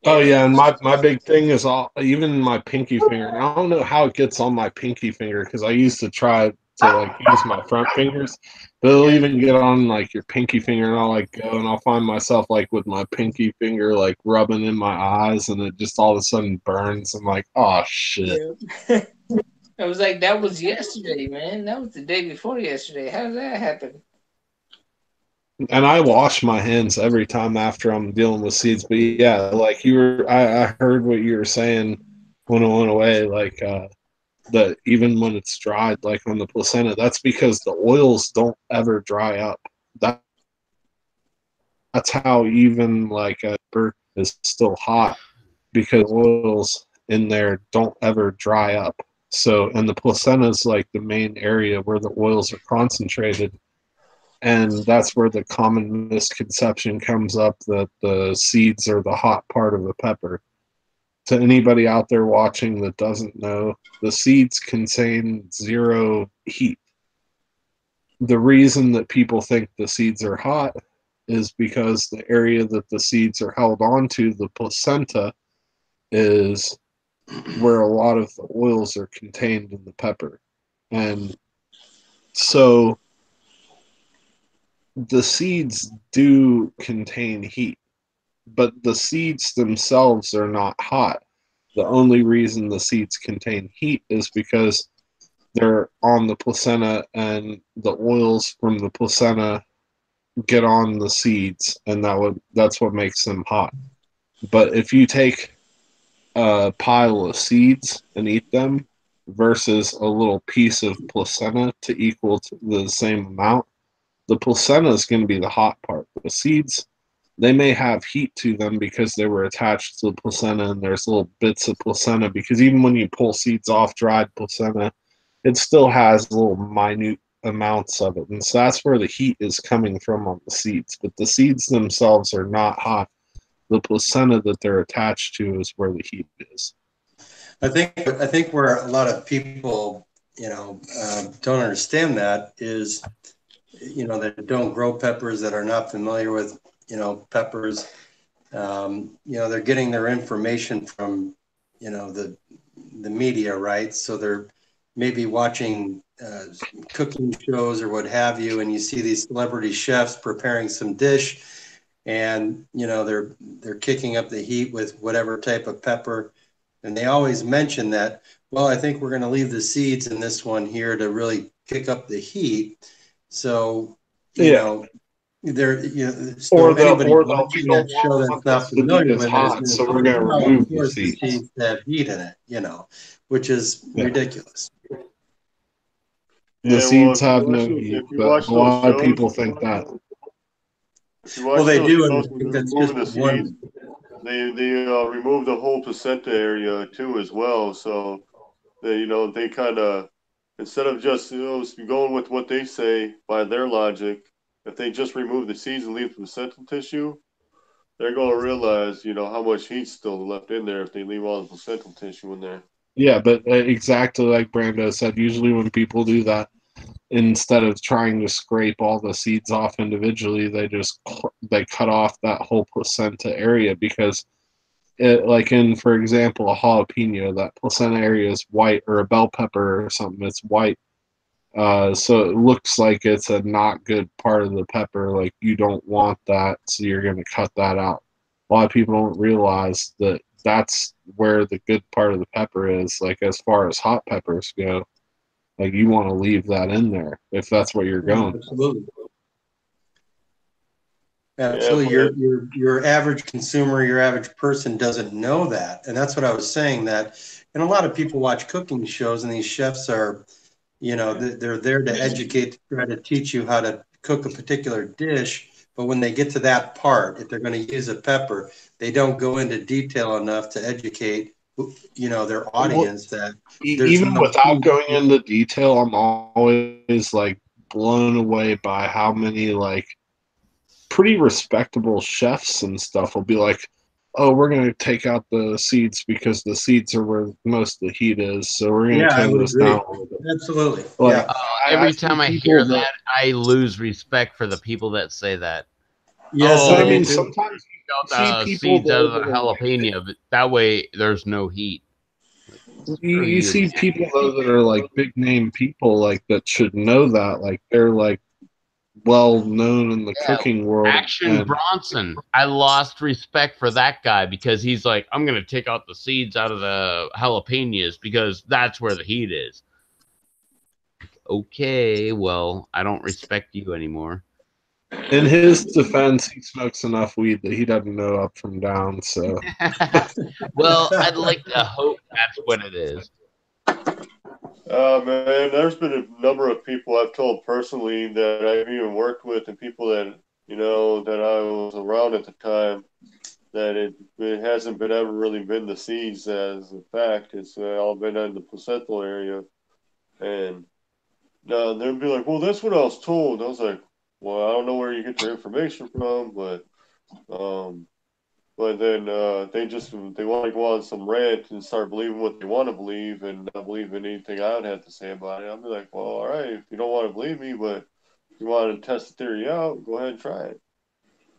Oh And yeah, and my big thing is all even my pinky finger. And I don't know how it gets on my pinky finger because I used to try to like use my front fingers, but it'll yeah, even get on like your pinky finger, and I'll like go and I'll find myself like with my pinky finger like rubbing in my eyes, and it just all of a sudden burns. I'm like, oh shit. yeah. I was like, that was yesterday, man. That was the day before yesterday. How did that happen? And I wash my hands every time after I'm dealing with seeds. But yeah, like I heard what you were saying when it went away. Like that even when it's dried, like on the placenta, that's because the oils don't ever dry up. That that's how even like a bird is still hot because oils in there don't ever dry up. So, and the placenta is like the main area where the oils are concentrated. And that's where the common misconception comes up that the seeds are the hot part of the pepper. To anybody out there watching that doesn't know, the seeds contain zero heat. The reason that people think the seeds are hot is because the area that the seeds are held onto, the placenta, is where a lot of the oils are contained in the pepper. And so the seeds do contain heat, but the seeds themselves are not hot. The only reason the seeds contain heat is because they're on the placenta and the oils from the placenta get on the seeds, and that's what makes them hot. But if you take a pile of seeds and eat them versus a little piece of placenta to equal to the same amount, the placenta is going to be the hot part. The seeds, they may have heat to them because they were attached to the placenta, and there's little bits of placenta, because even when you pull seeds off dried placenta, it still has little minute amounts of it. And so that's where the heat is coming from on the seeds. But the seeds themselves are not hot. The placenta that they're attached to is where the heat is. I think where a lot of people, don't understand that is, that don't grow peppers, that are not familiar with, peppers. They're getting their information from, the media, right? So they're maybe watching cooking shows or what have you, and you see these celebrity chefs preparing some dish, and they're kicking up the heat with whatever type of pepper, and they always mention that. Well, I think we're going to leave the seeds in this one here to really kick up the heat. So Yeah. still anybody Or we watching don't that show that's want not this to be familiar as with it is hot, going to so we're say, going to well, of remove the course the seeds. seeds have heat in it, which is Yeah. ridiculous. The Yeah, well, seeds have no heat, if you but watch a those lot of shows, people think that. if you Well, watch they those do, and shows I when think they're that's just removing the seeds, one. they remove the whole placenta area too as well. So they they kind of instead of just going with what they say by their logic, if they just remove the seeds and leave the placental tissue, they're going to realize, how much heat's still left in there if they leave all the placental tissue in there. Yeah, but exactly like Brando said, usually when people do that, instead of trying to scrape all the seeds off individually, they cut off that whole placenta area because like in, for example, a jalapeno, that placenta area is white, or a bell pepper or something, it's white. So it looks like it's a not good part of the pepper. Like you don't want that, so you're going to cut that out. A lot of people don't realize that that's where the good part of the pepper is. Like as far as hot peppers go, like you want to leave that in there if that's what you're going. Absolutely. Yeah, Absolutely. but Your average consumer, your average person doesn't know that. And that's what I was saying, that, and a lot of people watch cooking shows and these chefs are, they're there to educate, to try to teach you how to cook a particular dish. But when they get to that part, if they're going to use a pepper, they don't go into detail enough to educate, their Well, audience that there's even no without heat. going into detail, I'm always like blown away by how many like pretty respectable chefs and stuff will be like, "Oh, we're going to take out the seeds because the seeds are where most of the heat is, so we're going Yeah, to I tone would this down agree. a little bit." Absolutely. Like, Yeah. I Every see time I hear people that, that, I lose respect for the people that say that. Yes, but I I do Oh, mean, too. sometimes got you see the people seeds out though of the that are like, jalapeno, but that way there's no heat. Like, screw you you, see man. people though that are like big name people like that should know that, like they're like well known in the Yeah, cooking world, Action and Bronson. I lost respect for that guy because he's like, I'm gonna take out the seeds out of the jalapenos because that's where the heat is. Okay, well, I don't respect you anymore. in his defense, he smokes enough weed that he doesn't know up from down. So Well, I'd like to hope that's what it is. man, there's been a number of people I've told personally that I've even worked with, and people that that I was around at the time, that it hasn't been ever really been the seeds as a fact. It's all been in the placental area, and they'd be like, "Well, that's what I was told." I was like, "Well, I don't know where you get your information from, um, but then they want to go on some rant and start believing what they want to believe and not believe in anything I would have to say about it." I'll be like, "Well, all right, if you don't want to believe me, but if you want to test the theory out, go ahead and try it."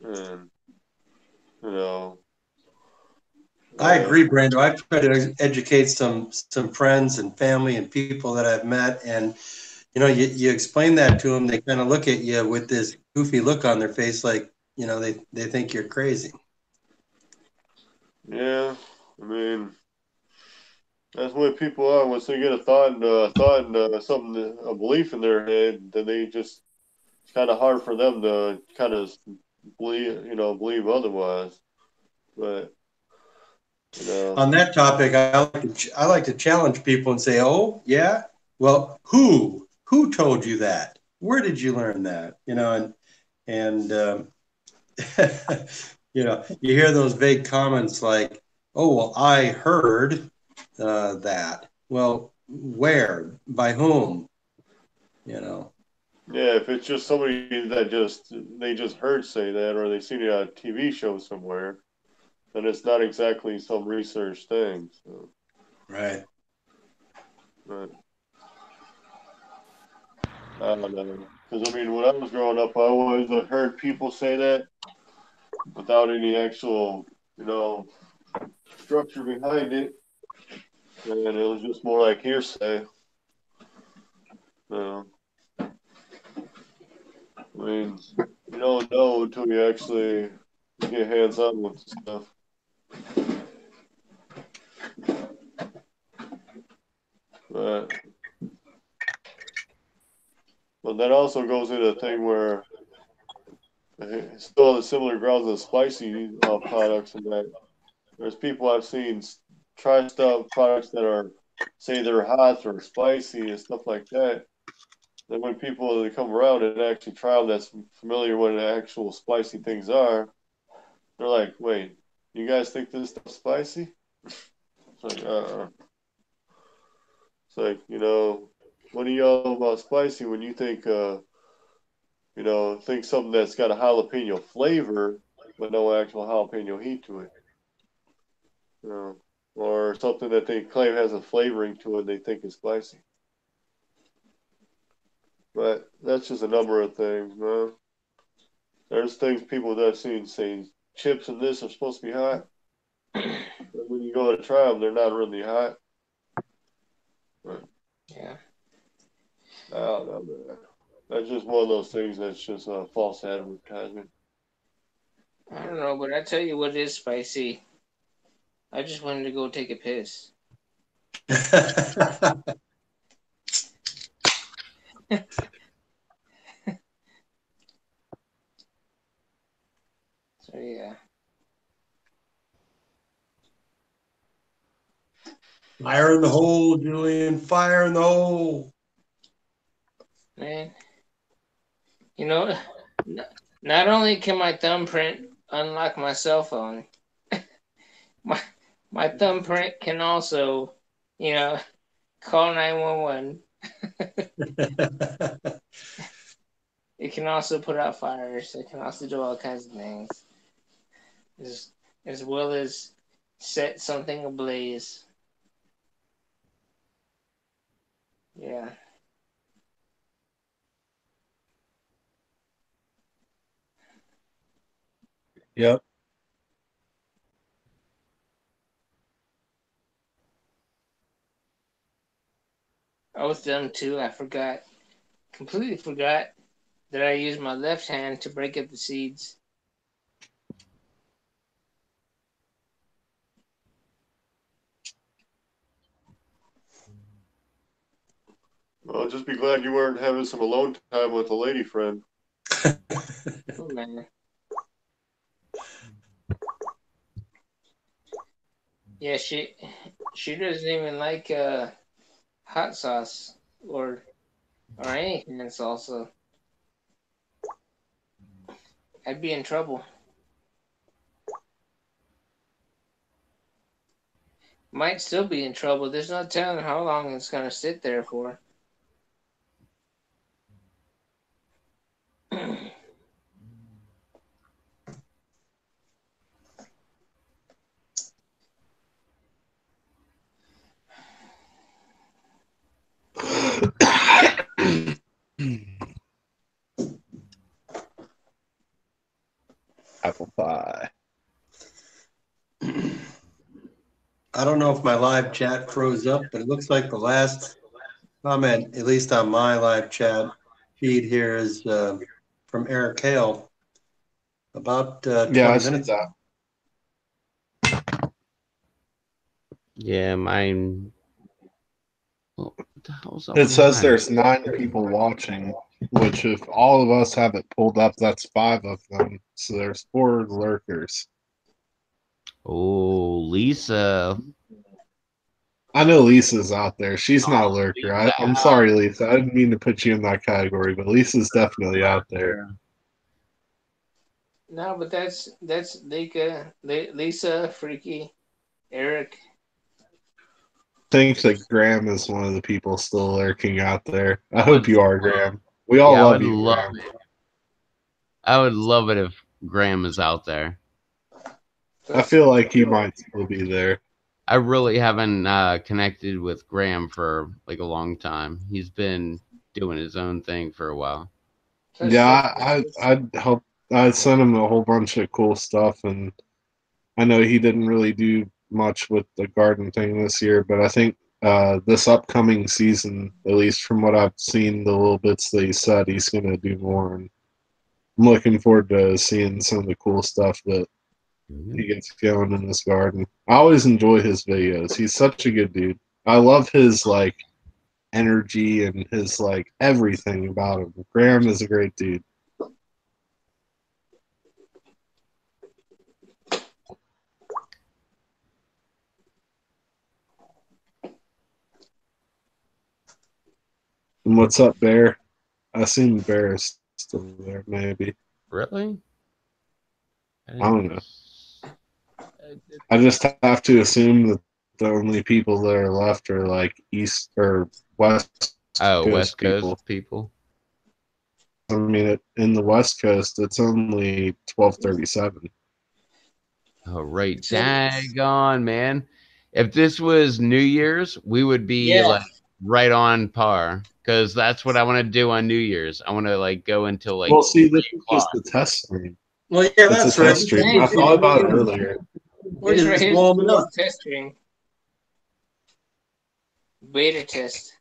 And you know, I uh, agree, Brando. I try to educate some friends and family and people that I've met, and you explain that to them, they kind of look at you with this goofy look on their face, like they think you're crazy. yeah, I mean, that's the way people are. Once they get a something, a belief in their head, then they just it's kind of hard for them to kind of believe otherwise. But you know, On that topic, I like to challenge people and say, "Oh, yeah, well, who told you that? Where did you learn that?" And you hear those vague comments like, "Oh, well, I heard that." Well, where? By whom? You know. yeah, if it's just somebody that they just heard say that, or they seen it on a TV show somewhere, then it's not exactly some research thing. So, Right. but I don't know. Because I mean, when I was growing up, I always heard people say that without any actual, you know, structure behind it, and it was just more like hearsay. Uh, I mean, you don't know until you actually get hands on with stuff. But that also goes into a thing where still on the similar grounds of spicy products, and that there's people I've seen try stuff products that are say they're hot or spicy and stuff like that. Then when people they come around and actually try them that's familiar with what actual spicy things are, they're like, "Wait, you guys think this stuff's spicy?" It's like, It's like what do you know about spicy when you think think something that's got a jalapeno flavor but no actual jalapeno heat to it. Or something that they claim has a flavoring to it they think is spicy. But that's just a number of things, man. There's things people that I've seen saying chips and this are supposed to be hot. But when you go to try them, they're not really hot. But, Yeah. I don't know, man. That's just one of those things that's just a false advertisement. I don't know, but I tell you what is spicy. I just wanted to go take a piss. So yeah. Fire in the hole, Julian. Fire in the hole. Man, you know, not only can my thumbprint unlock my cell phone, my my thumbprint can also, you know, call 911. It can also put out fires. It can also do all kinds of things, as well as set something ablaze. Yeah. Yep. I was dumb too. Completely forgot that I used my left hand to break up the seeds. Well, just be glad you weren't having some alone time with a lady friend. Oh man. Yeah, she doesn't even like hot sauce or any kind of salsa. I'd be in trouble. Might still be in trouble. There's no telling how long it's gonna sit there for. Apple pie. I don't know if my live chat froze up, but it looks like the last comment, at least on my live chat feed here, is from Eric Hale about Yeah, 20 I see minutes. that. Yeah, mine. Well, what the hell's up It with says mine? there's 9 people watching, which if all of us have it pulled up, that's 5 of them. So there's 4 lurkers. Oh, Lisa. I know Lisa's out there. She's not a lurker. I'm sorry, Lisa. I didn't mean to put you in that category, but Lisa's definitely out there. No, but that's Lisa, Freaky, Eric. I think that Graham is one of the people still lurking out there. I hope you are, Graham. We all Yeah, love you, Graham. I would love it if Graham is out there. I feel like he might still be there. I really haven't connected with Graham for like a long time. He's been doing his own thing for a while. Yeah, I'd help. I sent him a whole bunch of cool stuff, and I know he didn't really do much with the garden thing this year, but I think this upcoming season, at least from what I've seen, the little bits that he said, he's going to do more. And I'm looking forward to seeing some of the cool stuff that he gets going in this garden. I always enjoy his videos. He's such a good dude. I love his like energy and his like everything about him. Graham is a great dude. And what's up, Bear? I assume Bear is still there, maybe. Really? I don't know. I just have to assume that the only people that are left are like East or West Oh, Coast West Coast people. people. I mean, in the West Coast, it's only 12:37. Oh, right. So, Daggone, man. If this was New Year's, we would be yeah. like right on par. Because that's what I want to do on New Year's. I want to like go until like Well, see, this is 3 just the test stream. Well, yeah, It's a that's right. test stream. Hey, I this, thought about it this, earlier. We're this right just here is warming up. the test string. Beta test.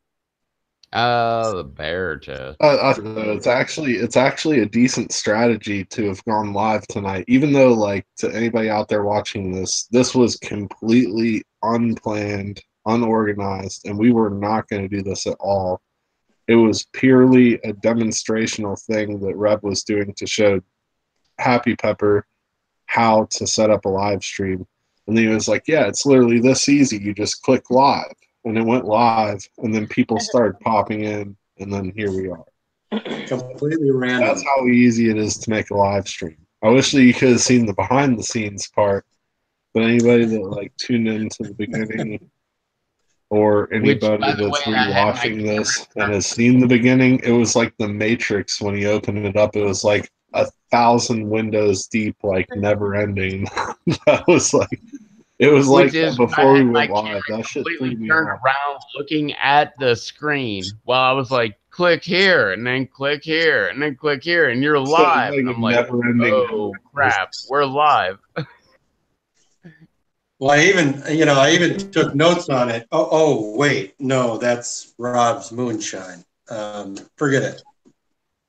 The bear test. It's actually a decent strategy to have gone live tonight. Even though, like, to anybody out there watching this was completely unplanned, unorganized, and we were not going to do this at all. It was purely a demonstrational thing that Rev was doing to show Happy Pepper how to set up a live stream. And then he was like, yeah, it's literally this easy. You just click live. And it went live, and then people started popping in, and then here we are. Completely random. That's how easy it is to make a live stream. I wish that you could have seen the behind the scenes part, but anybody that like tuned into the beginning or Which, anybody by the way, that's I had my rewatching camera this and turned. has seen the beginning, it was like the Matrix when you opened it up. It was like 1,000 windows deep, like never ending. That was like it was like Which that is I before had we my went live. camera That shit threw completely me turned off. around looking at the screen while I was like, click here and then click here and then click here and you're So live. like And a I'm like, never ending. oh crap, we're live. Well, I even took notes on it. Oh, wait, no, that's Rob's moonshine. Forget it.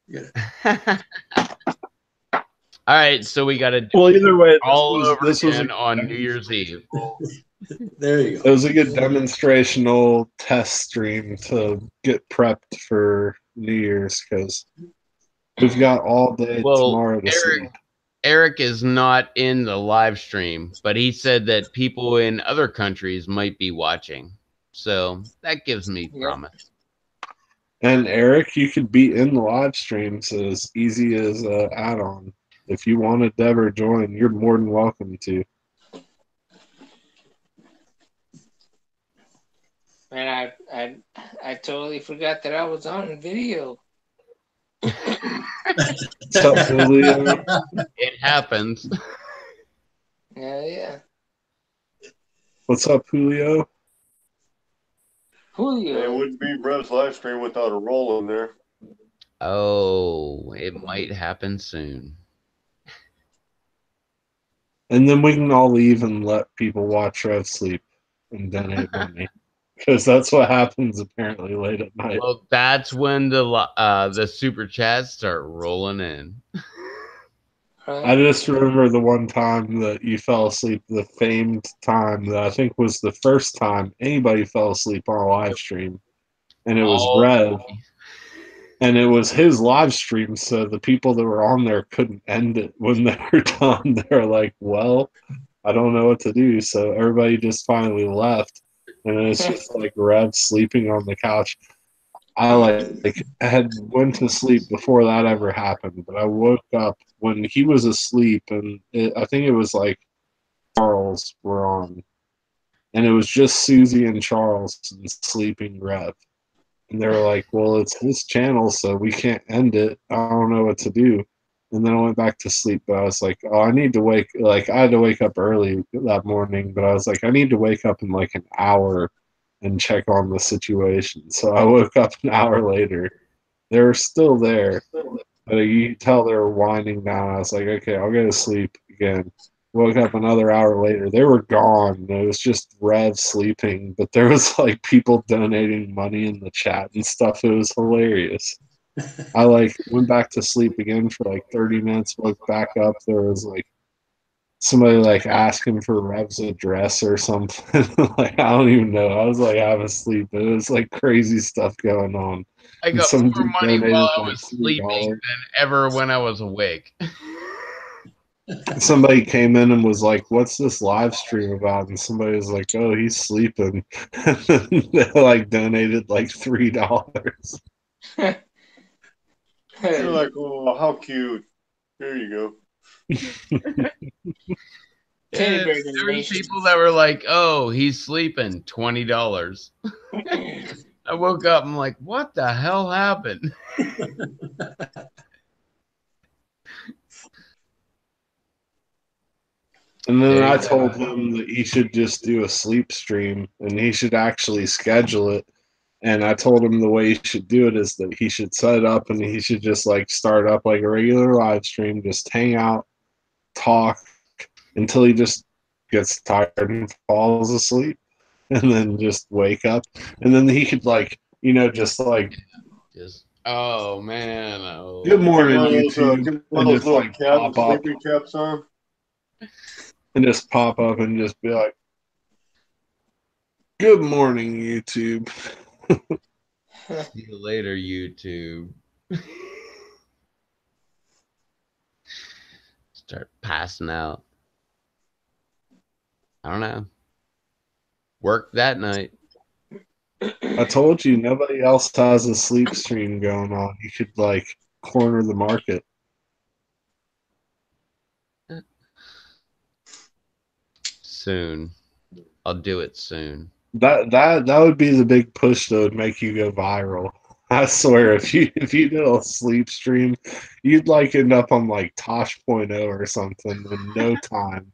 Forget it. All right, so we got to do Well, either way, all over this was a again on New Year's Eve. There you it go. was a good demonstrational test stream to get prepped for New Year's because we've got all day Well, tomorrow to sleep. Eric is not in the live stream, but he said that people in other countries might be watching. So that gives me Yep. promise. And Eric, you could be in the live streams as easy as an add-on. If you wanted to ever join, you're more than welcome to. Man, I totally forgot that I was on video. What's up, Julio? It happens. Yeah. What's up, Julio? It Julio. wouldn't be Rev's live stream without a roll in there. Oh, it might happen soon. And then we can all leave and let people watch Rev sleep and donate money. Because that's what happens apparently late at night. Well, that's when the super chats start rolling in. I just remember the one time that you fell asleep, the famed time that I think was the first time anybody fell asleep on a live stream. And it was Oh, Rev. And it was his live stream, so the people that were on there couldn't end it when they were done. They were like, well, I don't know what to do. So everybody just finally left. And it's just like Rev sleeping on the couch. I had went to sleep before that ever happened, but I woke up when he was asleep, and I think it was like Charles were on, and it was just Susie and Charles and sleeping Rev, and they were like, "Well, it's his channel, so we can't end it. I don't know what to do." And then I went back to sleep, but I was like, "Oh, I need to wake." Like I had to wake up early that morning, but I was like, "I need to wake up in like an hour." And check on the situation. So I woke up an hour later. They were still there, but you could tell they were winding down. I was like, okay, I'll go to sleep again. Woke up another hour later. They were gone. It was just Rev sleeping, but there was like people donating money in the chat and stuff. It was hilarious. I like went back to sleep again for like 30 minutes, woke back up. There was like somebody like asking for Rev's address or something. Like I don't even know. I was like half asleep, but it was like crazy stuff going on. I And got some more dude money while donated I like was sleeping $3. than ever when I was awake. Somebody came in and was like, "What's this live stream about?" And somebody was like, "Oh, he's sleeping." And then they like donated like $3. You're like, oh, how cute. Here you go. Teddy Yeah, bear there was donations. people that were like, "Oh, he's sleeping, $20." I woke up. I'm like, what the hell happened? And then There I you told go. him that he should just do a sleep stream and he should actually schedule it. And I told him the way he should do it is that he should set it up and he should just like start up like a regular live stream, just hang out, talk until he just gets tired and falls asleep and then just wake up. And then he could like, just like, Just oh man. good Oh. morning, Get YouTube, one and of those just little like pop up sleeping caps on. and just pop up and just be like, good morning, YouTube. See you later, YouTube. Start passing out. I don't know. Work that night. I told you nobody else has a sleep stream going on. You could like corner the market. Soon. I'll do it soon. That would be the big push that would make you go viral. I swear, if you did a sleep stream, you'd like end up on like Tosh.0 or something in no time.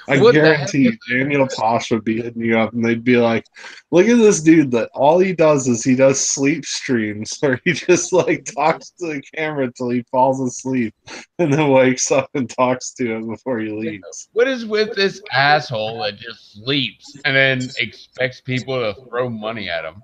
I What the heck guarantee is you, Daniel Tosh would be hitting you up, and they'd be like, "Look at this dude! That all he does is he does sleep streams, where he just like talks to the camera till he falls asleep, and then wakes up and talks to him before he leaves." what is with this asshole that just sleeps and then expects people to throw money at him?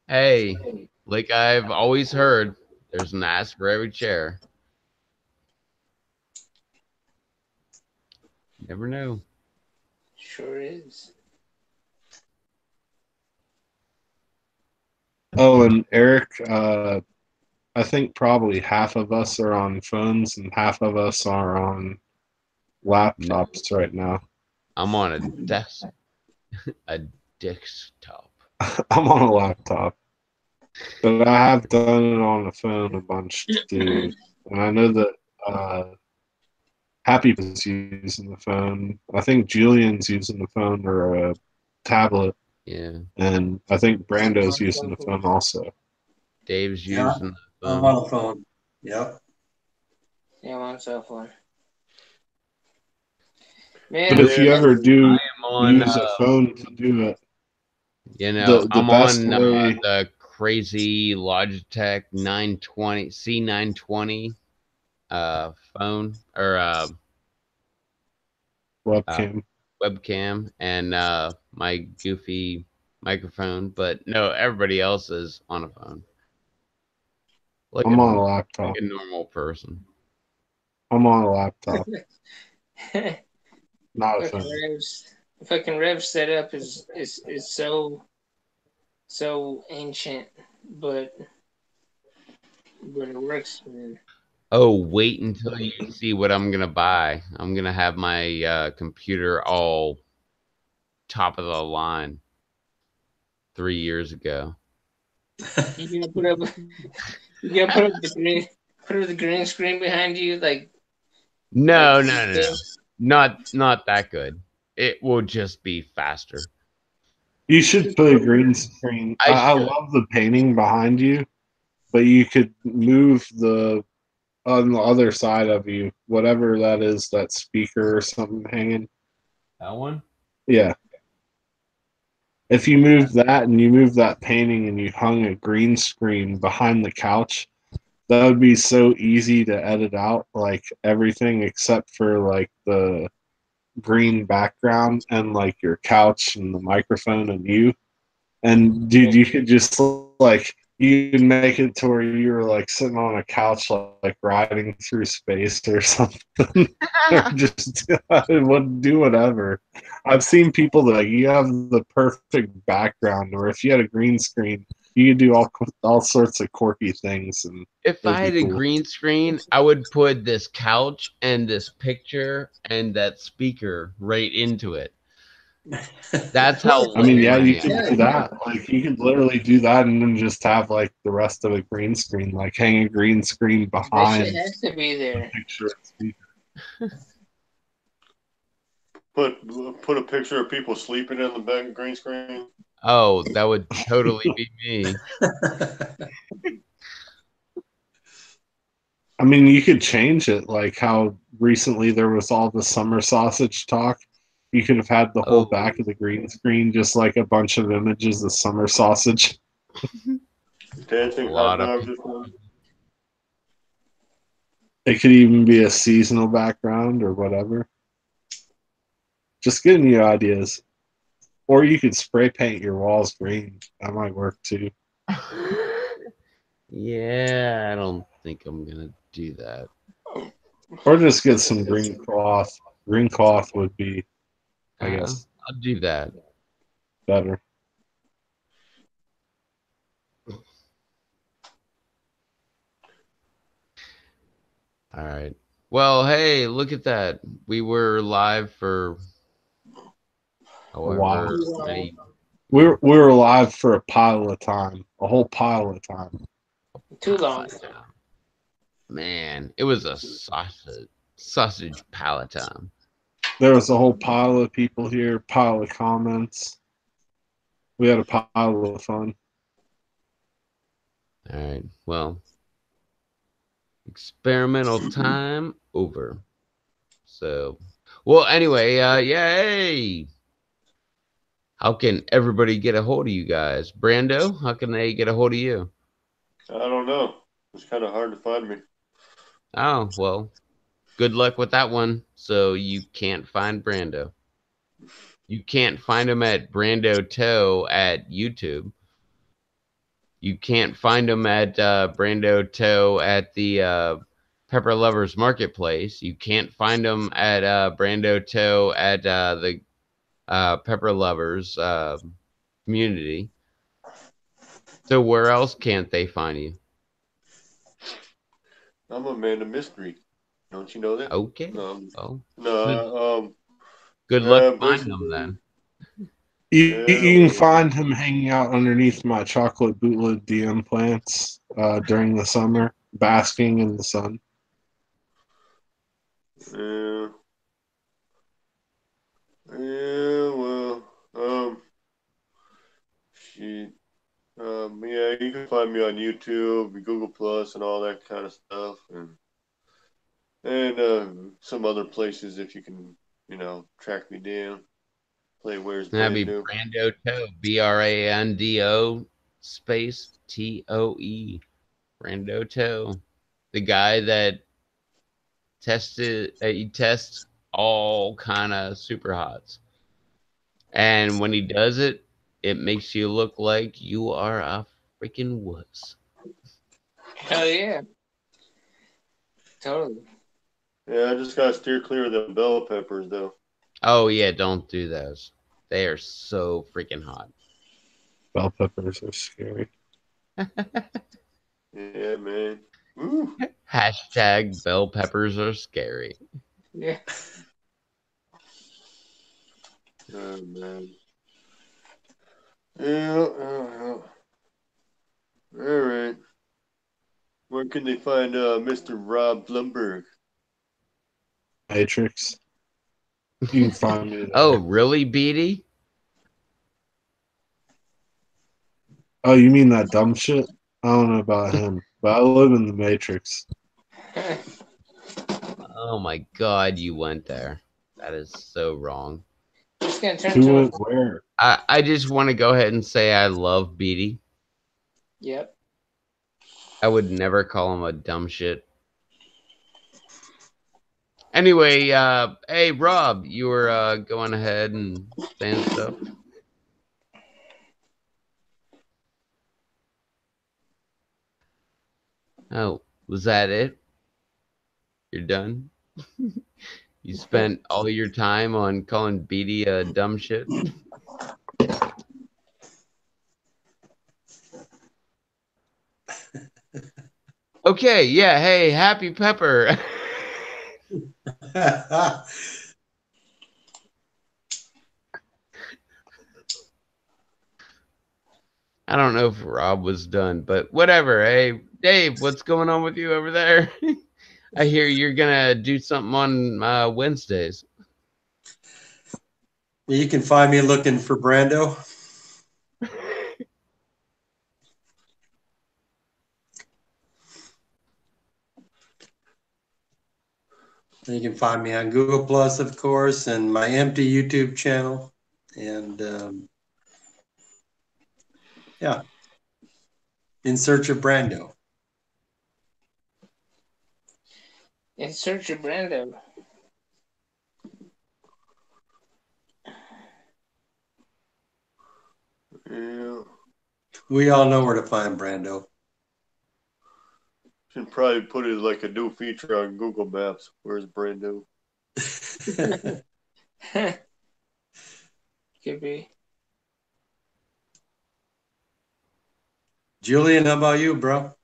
Hey, like I've always heard, there's an ass for every chair. Never know. Sure is. Oh, and Eric, I think probably half of us are on phones and half of us are on laptops right now. I'm on a desktop. I'm on a laptop, but I have done it on the phone a bunch too. And I know that Happy is using the phone. I think Julian's using the phone or a tablet, Yeah. and I think Brando's using the phone also. Dave's Yeah, using the I'm phone. on the phone. Yep. Yeah, I'm on cell phone. But Man, if you ever do I'm on use a phone to do it, the I'm best on way the crazy Logitech 920 C920 phone or webcam. webcam and my goofy microphone, but no, everybody else is on a phone. Like I'm on a like laptop. a normal person. I'm on a laptop, fucking not a phone. Rev's fucking Rev setup is so ancient, but it works, man. Oh, wait until you see what I'm gonna buy. I'm gonna have my computer all top of the line 3 years ago. You gonna put up you gonna put up the green screen behind you like No, no, no, no. Not that good. It will just be faster. You should put a green screen. I I should. love the painting behind you, but you could move the on the other side of you, whatever that is, that speaker or something hanging. That one? Yeah. If you move that and you move that painting and you hung a green screen behind the couch, that would be so easy to edit out, like everything except for like the green background and like your couch and the microphone and you. And dude, you could just like you could make it to where you were like sitting on a couch like riding through space or something. Or just would do whatever. I've seen people that like, you have the perfect background, or if you had a green screen, you could do all sorts of quirky things, and If it'd I be had a cool. green screen, I would put this couch and this picture and that speaker right into it. That's how I mean, lame yeah, I you am. could do that. Like, you could literally do that, and then just have like the rest of a green screen, like hang a green screen that shit behind has to be the there. picture and speaker. put a picture of people sleeping in the back green screen. Oh, that would totally be me. I mean, you could change it, like how recently there was all the summer sausage talk. You could have had the whole Oh, back of the green screen just like a bunch of images of summer sausage. Dancing a hot lot of dogs. people. It could even be a seasonal background or whatever. Just giving you ideas. Or you could spray paint your walls green. That might work too. Yeah, I don't think I'm gonna do that. Or just get some green cloth. Green cloth would be, I guess, I'll do that. better. All right. Well, hey, look at that. We were live for A while. however many We were alive for a pile of time. A whole pile of time. Too long. Man, it was a sausage pallet time. There was a whole pile of people here, pile of comments. We had a pile of fun. All right. Well, experimental time over. So, well, anyway, yay! How can everybody get a hold of you guys? Brando, how can they get a hold of you? I don't know. It's kind of hard to find me. Oh, well, good luck with that one. So you can't find Brando. You can't find him at Brando Toe at YouTube. You can't find him at Brando Toe at the Pepper Lovers Marketplace. You can't find him at Brando Toe at the Pepper Lovers community. So where else can't they find you? I'm a man of mystery. Don't you know that? Okay. No, Well, no. good luck finding them Basically, then. You yeah. can Well, find him hanging out underneath my chocolate bootleg DM plants during the summer, basking in the sun. yeah. Yeah. Well. She. Yeah. You can find me on YouTube, Google Plus, and all that kind of stuff, and some other places if you can, track me down. Play Where's That'd be Brando. Brando Toe. Brando space Toe. Brando Toe. The guy that he tests all kind of super hots. And when he does it, it makes you look like you are a freaking wuss. Hell yeah. Totally. Yeah, I just gotta steer clear of the bell peppers though. Oh yeah, don't do those. They are so freaking hot. Bell peppers are scary. Yeah, man. Ooh. Hashtag bell peppers are scary. Yeah. Oh man. Yeah. All right. Where can they find Mr. Rob Blumberg? Matrix. You can find me Oh, there. really, Beatty? Oh, you mean that dumb shit? I don't know about him, but I live in the Matrix. Oh my God, you went there. That is so wrong. It's gonna turn Who to a. went where? I just want to go ahead and say I love Beatty. Yep. I would never call him a dumb shit. Anyway, hey Rob, you were going ahead and saying stuff. Oh, was that it? You're done? You spent all your time on calling Beatty a dumb shit? Okay, yeah, hey, Happy Pepper. I don't know if Rob was done, but whatever. Hey, Dave, what's going on with you over there? I hear you're gonna do something on Wednesdays. You can find me looking for Brando. You can find me on Google Plus, of course, and my empty YouTube channel. And yeah, in search of Brando. In search of Brando. Yeah. We all know where to find Brando. Should probably put it like a new feature on Google Maps. Where's Brando? Could be. Julian, how about you, bro?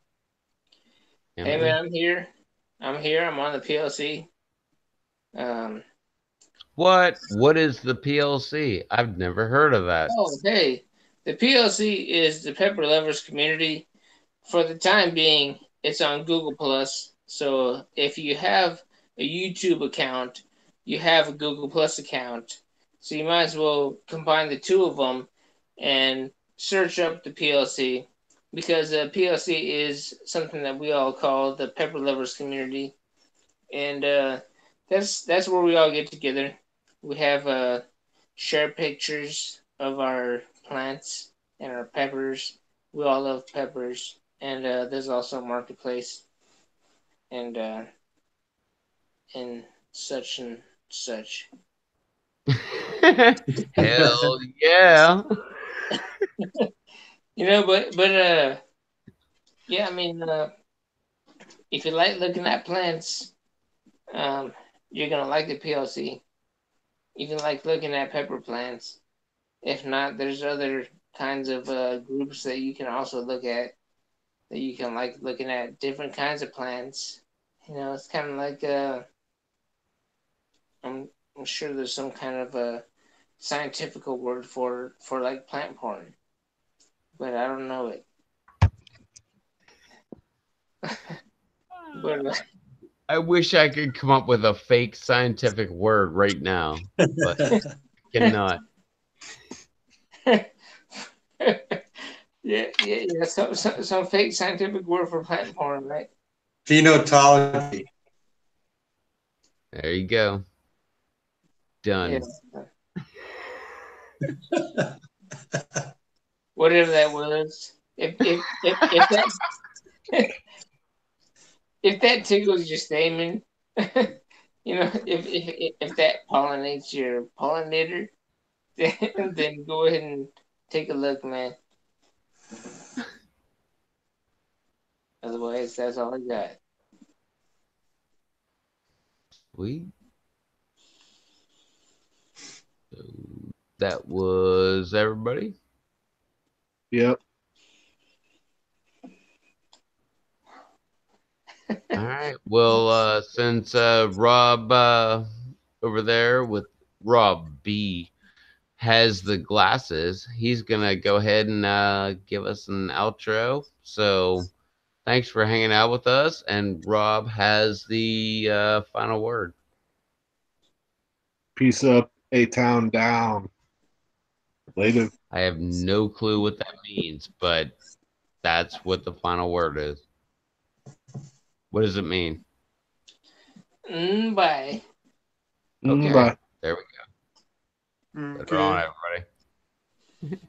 Hey man, I'm here. I'm on the PLC. What is the PLC? I've never heard of that. Oh, hey, the PLC is the Pepper Lovers Community. For the time being, it's on Google Plus. So if you have a YouTube account, you have a Google Plus account. So you might as well combine the two of them and search up the PLC, because the PLC is something that we all call the Pepper Lovers Community, and that's where we all get together. We have share pictures of our plants and our peppers. We all love peppers, and there's also a marketplace, and and such and such. Hell yeah. But yeah, I mean, if you like looking at plants, you're gonna like the PLC. If you like looking at pepper plants, if not, there's other kinds of groups that you can also look at, that you can like looking at different kinds of plants. It's kind of like I'm sure there's some kind of a scientific word for like plant porn, but I don't know it. But I wish I could come up with a fake scientific word right now, but I cannot. yeah. Some fake scientific word for plant porn, right? Phenotology. There you go. Done. Yeah. Whatever that was. If that if that tickles your stamen, if that pollinates your pollinator, then go ahead and take a look, man. Otherwise, that's all I got. Sweet. So that was everybody. Yep. All right. Well, since Rob over there with Rob B has the glasses, he's gonna go ahead and give us an outro. So thanks for hanging out with us, and Rob has the final word. Peace up, A-Town down. Later. I have no clue what that means, but that's what the final word is. What does it mean? Bye. Okay. Bye. There we go. Okay. Later on, everybody.